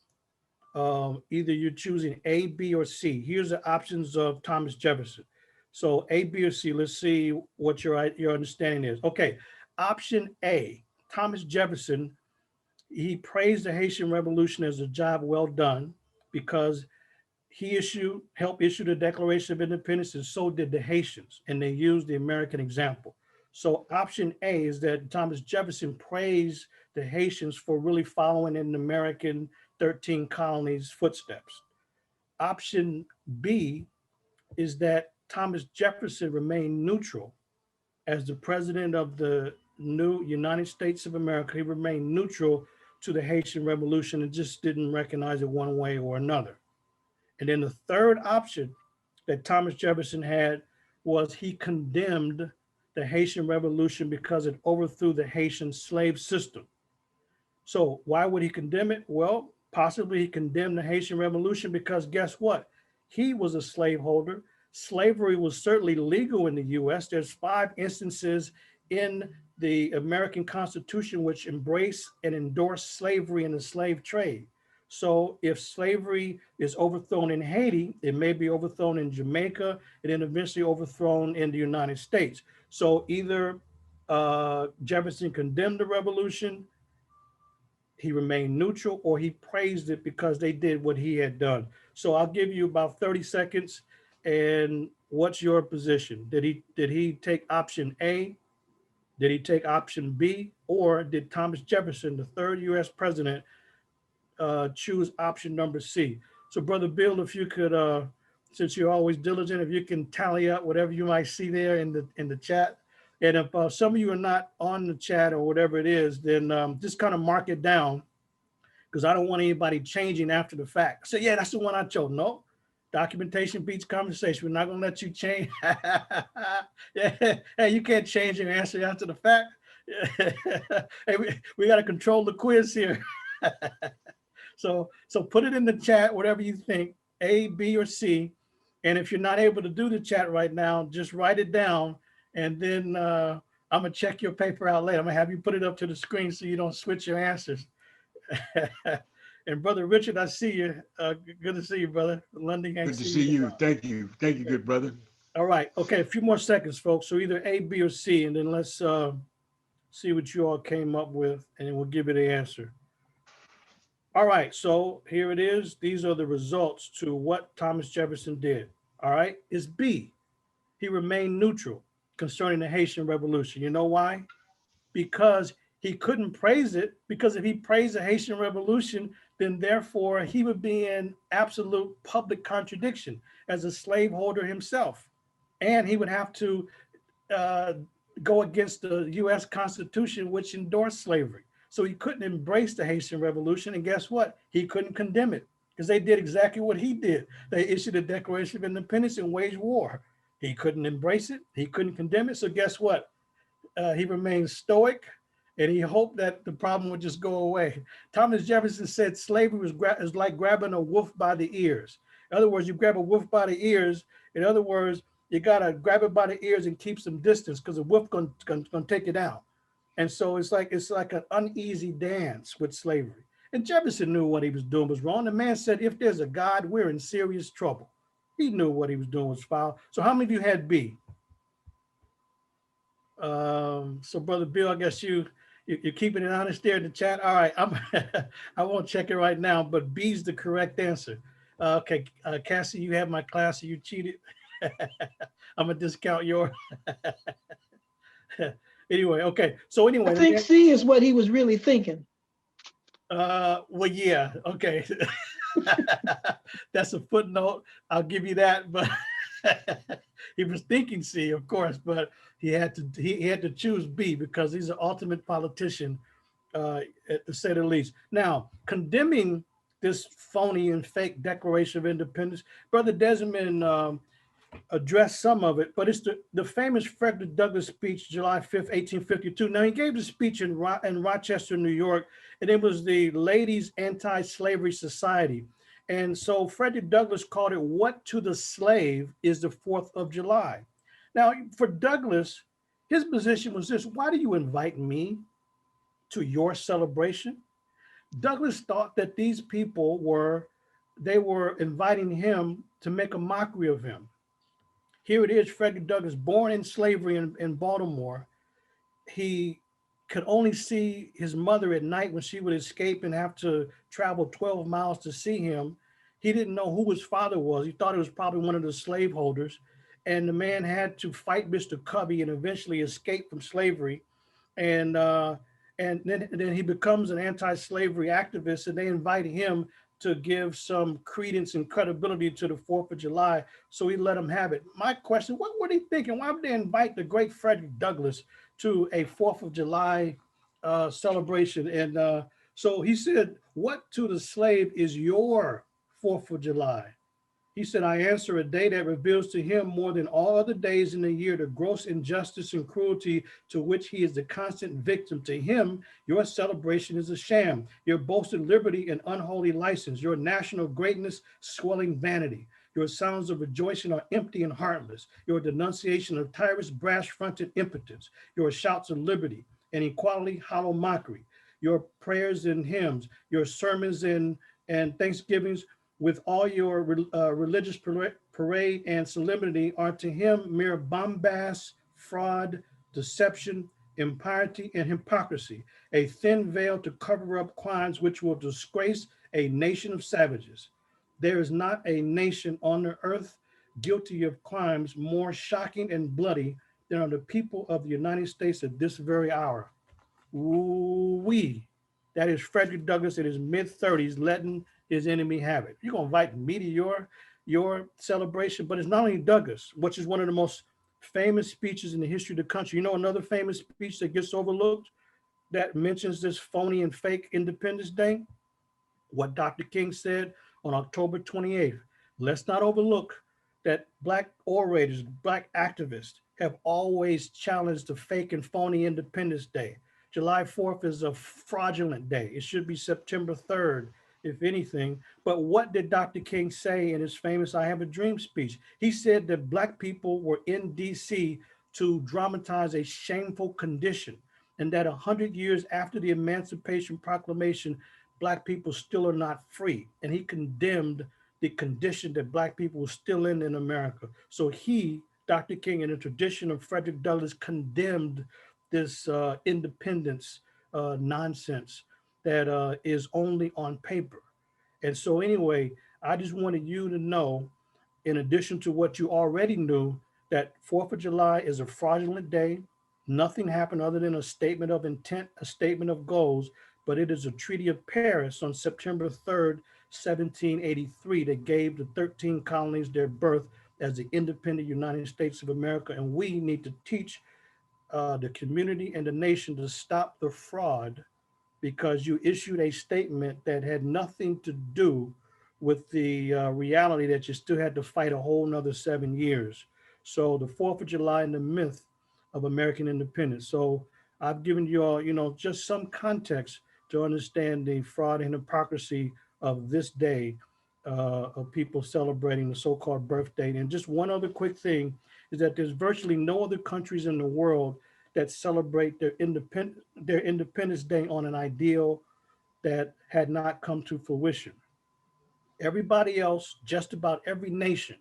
either you're choosing A, B, or C. Here's the options of Thomas Jefferson. So A, B, or C, let's see what your understanding is. Okay, option A, Thomas Jefferson, he praised the Haitian Revolution as a job well done because he helped issue the Declaration of Independence, and so did the Haitians, and they used the American example. So option A is that Thomas Jefferson praised the Haitians for really following in the American 13 colonies' footsteps. Option B is that Thomas Jefferson remained neutral as the president of the new United States of America. He remained neutral to the Haitian Revolution and just didn't recognize it one way or another. And then the third option that Thomas Jefferson had was he condemned the Haitian Revolution because it overthrew the Haitian slave system. So why would he condemn it? Well, possibly he condemned the Haitian Revolution because guess what? He was a slaveholder. Slavery was certainly legal in the US. There's 5 instances in the American Constitution which embrace and endorse slavery and the slave trade. So if slavery is overthrown in Haiti, it may be overthrown in Jamaica and then eventually overthrown in the United States. So either Jefferson condemned the revolution, he remained neutral, or he praised it because they did what he had done. So I'll give you about 30 seconds. And what's your position? Did he take option A? Did he take option B? Or did Thomas Jefferson, the 3rd US president, choose option number C? So Brother Bill, if you could since you're always diligent, if you can tally up whatever you might see there in the chat. And if some of you are not on the chat or whatever it is, then just kind of mark it down, because I don't want anybody changing after the fact. So yeah, that's the one I chose. No, documentation beats conversation. We're not gonna let you change. Yeah, hey, you can't change your answer after the fact. Hey, we got to control the quiz here. So put it in the chat, whatever you think, A, B, or C. And if you're not able to do the chat right now, just write it down. And then I'm gonna check your paper out later. I'm gonna have you put it up to the screen so you don't switch your answers. And Brother Richard, I see you. Good to see you, brother. London, good to see you. Thank you. Thank you, good brother. All right. Okay, a few more seconds, folks. So either A, B, or C, and then let's see what you all came up with, and then we'll give you the answer. All right, so here it is. These are the results to what Thomas Jefferson did. All right, it's B. He remained neutral concerning the Haitian Revolution. You know why? Because he couldn't praise it, because if he praised the Haitian Revolution, then therefore he would be in absolute public contradiction as a slaveholder himself. And he would have to go against the US Constitution, which endorsed slavery. So he couldn't embrace the Haitian Revolution. And guess what? He couldn't condemn it, because they did exactly what he did. They issued a Declaration of Independence and waged war. He couldn't embrace it. He couldn't condemn it. So guess what? He remained stoic, and he hoped that the problem would just go away. Thomas Jefferson said slavery was like grabbing a wolf by the ears. In other words, you grab a wolf by the ears. In other words, you gotta grab it by the ears and keep some distance, because the wolf gonna take it down. And so it's like an uneasy dance with slavery. And Jefferson knew what he was doing was wrong. The man said, if there's a God, we're in serious trouble. He knew what he was doing was foul. So how many of you had B? So Brother Bill, I guess you're keeping it honest there in the chat. All right, I won't check it right now, but B's the correct answer. Okay, Cassie, you have my class, so you cheated. I'm gonna discount your. Anyway, okay. So anyway, I think C is what he was really thinking. Well, yeah, okay. That's a footnote. I'll give you that, but he was thinking C, of course, but he had to choose B, because he's an ultimate politician, to say the least. Now, condemning this phony and fake Declaration of Independence, Brother Desmond addressed some of it, but it's the famous Frederick Douglass speech, July 5th, 1852. Now, he gave the speech in Rochester, New York, and it was the Ladies Anti-Slavery Society. And so Frederick Douglass called it, "What to the Slave is the 4th of July." Now, for Douglass, his position was this: why do you invite me to your celebration? Douglass thought that these people were inviting him to make a mockery of him. Here it is, Frederick Douglass, born in slavery in Baltimore. He could only see his mother at night when she would escape and have to travel 12 miles to see him. He didn't know who his father was. He thought it was probably one of the slaveholders. And the man had to fight Mr. Covey and eventually escape from slavery. And then he becomes an anti-slavery activist, and they invite him to give some credence and credibility to the 4th of July. So he let him have it. My question, what were they thinking? Why would they invite the great Frederick Douglass to a 4th of July celebration? And so he said, "What to the slave is your 4th of July?" He said, "I answer a day that reveals to him more than all other days in the year the gross injustice and cruelty to which he is the constant victim. To him, your celebration is a sham, your boasted liberty an unholy license, your national greatness swelling vanity. Your sounds of rejoicing are empty and heartless, your denunciation of tyrants brash-fronted impotence, your shouts of liberty and equality hollow mockery, your prayers and hymns, your sermons and thanksgivings with all your religious parade and solemnity are to him mere bombast, fraud, deception, impiety, and hypocrisy, a thin veil to cover up crimes which will disgrace a nation of savages. There is not a nation on the earth guilty of crimes more shocking and bloody than are the people of the United States at this very hour." Ooh-wee. That is Frederick Douglass in his mid-30s letting his enemy have it. You're gonna invite me to your your celebration, but it's not only Douglas, which is one of the most famous speeches in the history of the country. You know, another famous speech that gets overlooked that mentions this phony and fake Independence Day? What Dr. King said on October 28th. Let's not overlook that Black orators, Black activists have always challenged the fake and phony Independence Day. July 4th is a fraudulent day. It should be September 3rd, if anything. But what did Dr. King say in his famous I Have a Dream speech? He said that Black people were in DC to dramatize a shameful condition, and that 100 years after the Emancipation Proclamation, Black people still are not free. And he condemned the condition that Black people were still in America. So he, Dr. King, in the tradition of Frederick Douglass, condemned this independence nonsense that is only on paper. And so anyway, I just wanted you to know, in addition to what you already knew, that 4th of July is a fraudulent day. Nothing happened other than a statement of intent, a statement of goals, but it is a Treaty of Paris on September 3rd, 1783 that gave the 13 colonies their birth as the independent United States of America. And we need to teach the community and the nation to stop the fraud, because you issued a statement that had nothing to do with the reality that you still had to fight a whole nother 7 years. So the 4th of July and the myth of American independence. So I've given you all, you know, just some context to understand the fraud and hypocrisy of this day of people celebrating the so-called birthday. And just one other quick thing is that there's virtually no other countries in the world that celebrate their Independence Day on an ideal that had not come to fruition. Everybody else, just about every nation,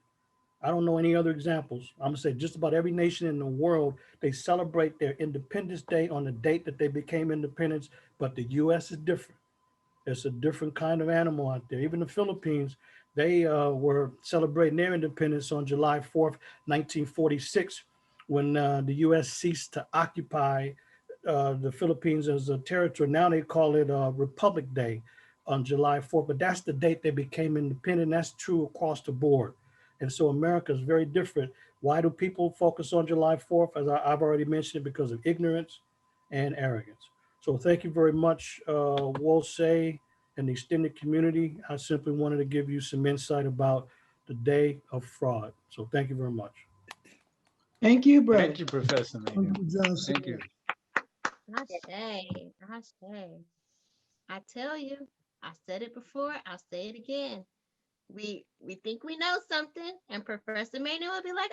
I don't know any other examples, I'm gonna say just about every nation in the world, they celebrate their Independence Day on the date that they became independent, but the US is different. It's a different kind of animal out there. Even the Philippines, they were celebrating their independence on July 4th, 1946, when the US ceased to occupy the Philippines as a territory. Now they call it Republic Day on July 4th, but that's the date they became independent. That's true across the board. And so America is very different. Why do people focus on July 4th? As I've already mentioned, because of ignorance and arrogance. So thank you very much, Wolsey and the extended community. I simply wanted to give you some insight about the day of fraud. So thank you very much. Thank you, brother. Thank you, Professor Manu. Thank you. Ashe. I tell you, I said it before, I'll say it again. We think we know something, and Professor Manu will be like,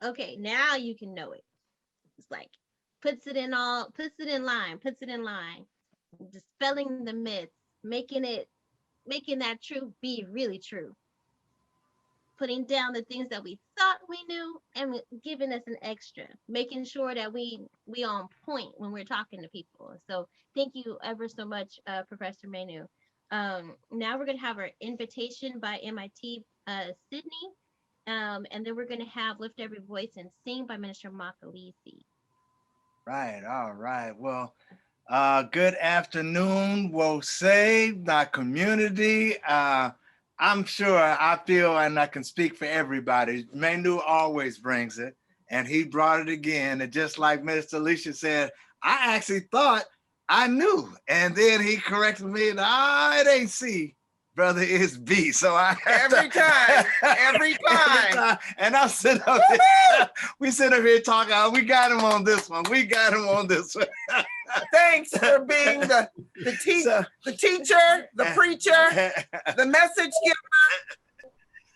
wait. Okay, now you can know it. It's like puts it in line, dispelling the myths, making that truth be really true. Putting down the things that we thought we knew and giving us an extra, making sure that we on point when we're talking to people. So thank you ever so much, Professor Manu. Now we're going to have our invitation by MIT Sydney, and then we're going to have Lift Every Voice and Sing by Minister Makalisi. Right, all right. Well, good afternoon, Wolsey, my community. I'm sure I feel, and I can speak for everybody, Manu always brings it, and he brought it again. And just like Minister Alicia said, I actually thought I knew, and then he corrected me, and it ain't C, brother, it's B. So I Every time. And I'm sitting up here, we sit up here talking, we got him on this one. Thanks for being the teacher, the preacher, the message giver.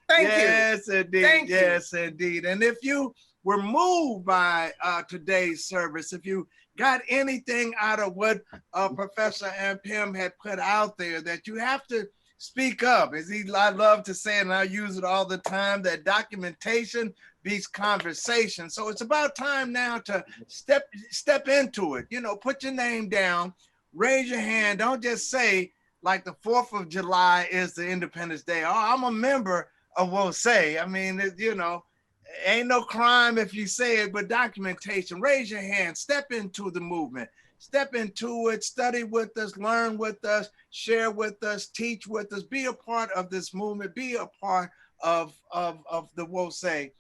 Thank you. Yes, indeed. Yes, indeed. And if you were moved by today's service, if you got anything out of what Professor Ampim had put out there, that you have to speak up. I love to say, and I use it all the time, that documentation beats conversation. So it's about time now to step into it. You know, put your name down, raise your hand. Don't just say like the 4th of July is the Independence Day. Oh, I'm a member of Wolsey. I mean, you know, ain't no crime if you say it, but documentation. Raise your hand, step into the movement, step into it, study with us, learn with us, share with us, teach with us, be a part of this movement, be a part of the Wosei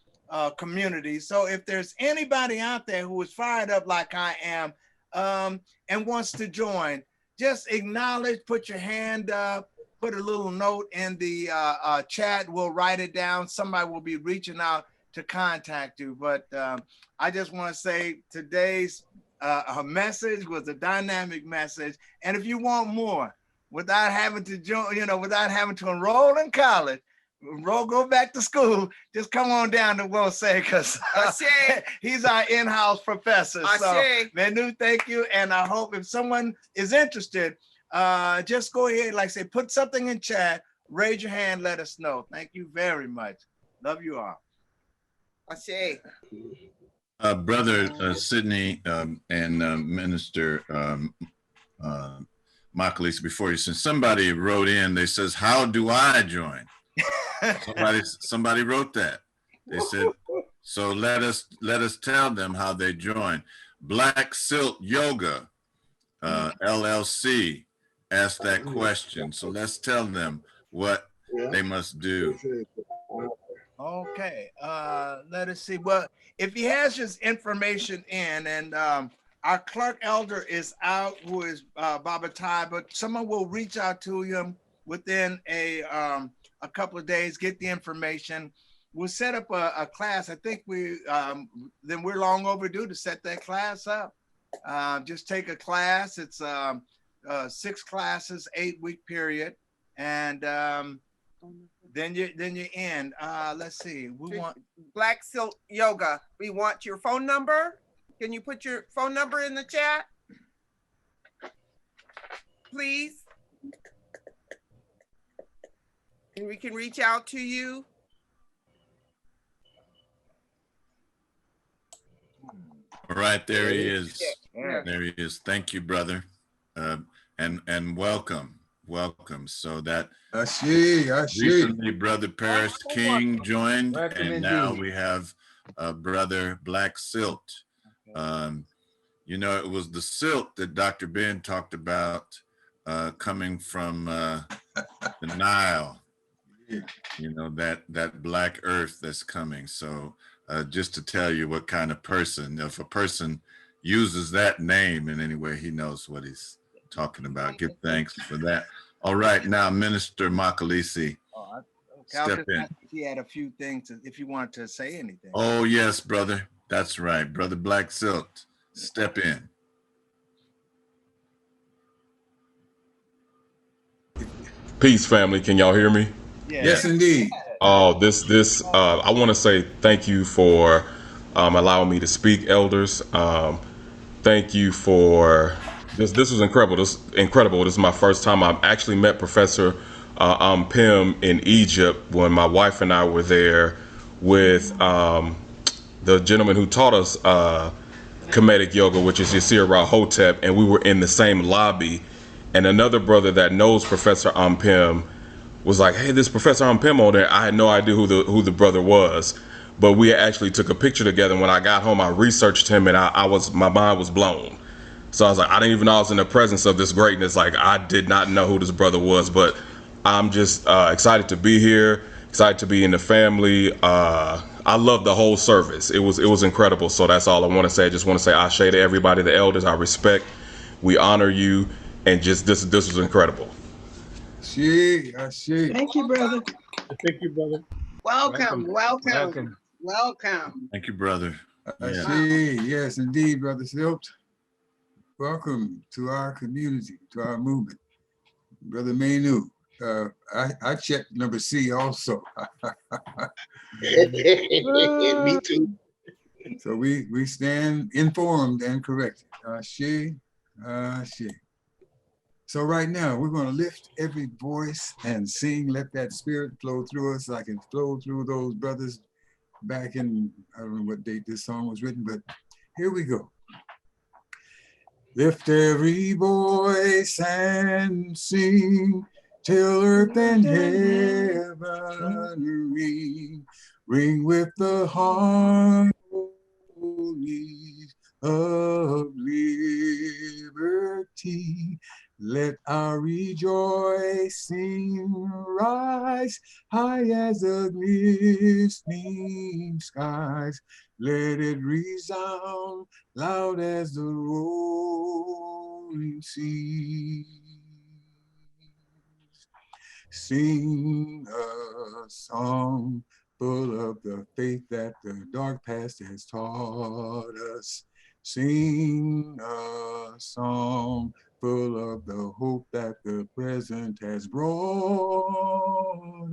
community. So if there's anybody out there who is fired up like I am and wants to join, just acknowledge, put your hand up, put a little note in the chat. We'll write it down. Somebody will be reaching out to contact you. But I just want to say today's message was a dynamic message. And if you want more, without having to join, without having to enroll in college, go back to school, just come on down to Wosei, because he's our in-house professor. So Manu, thank you. And I hope if someone is interested, just go ahead, like I say, put something in chat, raise your hand, let us know. Thank you very much. Love you all. Brother Sidney and Minister Macalis, before you said, somebody wrote in, they says, how do I join? Somebody wrote that. They said, so let us tell them how they join. Black Silk Yoga LLC asked that question. So let's tell them what they must do. Okay, let us see. Well, if he has his information in, and our clerk elder is out, who is Baba Tai, but someone will reach out to him within a couple of days, get the information. We'll set up a class. I think we're long overdue to set that class up. Just take a class. It's 6 classes, 8-week period, and then you end. Let's see. We want Black Silk Yoga. We want your phone number. Can you put your phone number in the chat, please? And we can reach out to you. All right, there he is. There he is. Thank you, brother, and welcome. So that recently Brother Paris King joined, and now we have Brother Black Silt. It was the silt that Dr. Ben talked about coming from the Nile. That black earth that's coming. So just to tell you what kind of person, if a person uses that name in any way, he knows what he's talking about. Give thanks for that. All right, now Minister Makalisi, step in. He had a few things if you want to say anything. Oh yes, brother. That's right. Brother Black Silt, step in. Peace, family. Can y'all hear me? Yes, indeed. Oh, I want to say thank you for allowing me to speak, elders. Thank you for this. This was incredible. This is my first time. I've actually met Professor Ampim in Egypt when my wife and I were there with the gentleman who taught us Kemetic yoga, which is Yasir Rahotep, and we were in the same lobby. And another brother that knows Professor Ampim was like, hey, this Professor Ampim on there. I had no idea who the brother was, but we actually took a picture together. And when I got home, I researched him, and my mind was blown. So I was like, I didn't even know I was in the presence of this greatness. Like, I did not know who this brother was, but I'm just excited to be here, excited to be in the family. I love the whole service. It was incredible. So that's all I want to say. I just want to say ashe to everybody, the elders. I respect, we honor you, and just this was incredible. Thank you, brother. Thank you, brother. Welcome. Thank you, brother. Yes, indeed, Brother Silt. Welcome to our community, to our movement. Brother Manu, I checked number C also. Me too. So we stand informed and corrected. Ashe. So right now, we're going to lift every voice and sing, let that spirit flow through us like it flowed through those brothers back in, I don't know what date this song was written, but here we go. Lift every voice and sing till earth and heaven ring with the harmonies of liberty. Let our rejoicing rise high as the glistening skies. Let it resound loud as the rolling sea. Sing a song full of the faith that the dark past has taught us. Sing a song full of the hope that the present has brought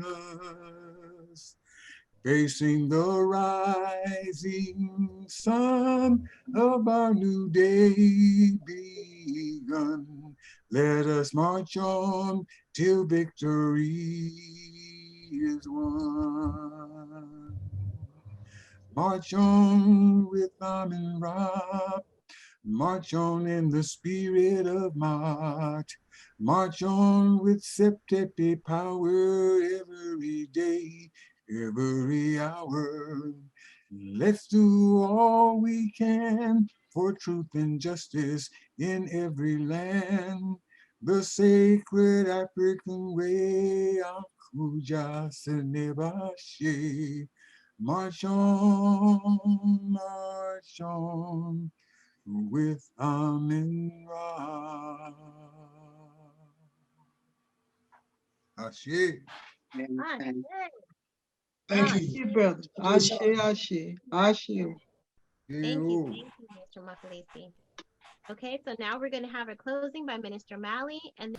us. Facing the rising sun of our new day begun, let us march on till victory is won. March on with Amin Ra, march on in the spirit of March. March on with Septepi power every day, every hour. Let's do all we can for truth and justice in every land. The sacred African way, Akuja Senebashe. March on with Amin Ra. Ashe. Amen. Thank you, brother. Ashe, Ashe, Ashe. Thank you, Mr. Makalisi. Okay, so now we're going to have a closing by Minister Malley, and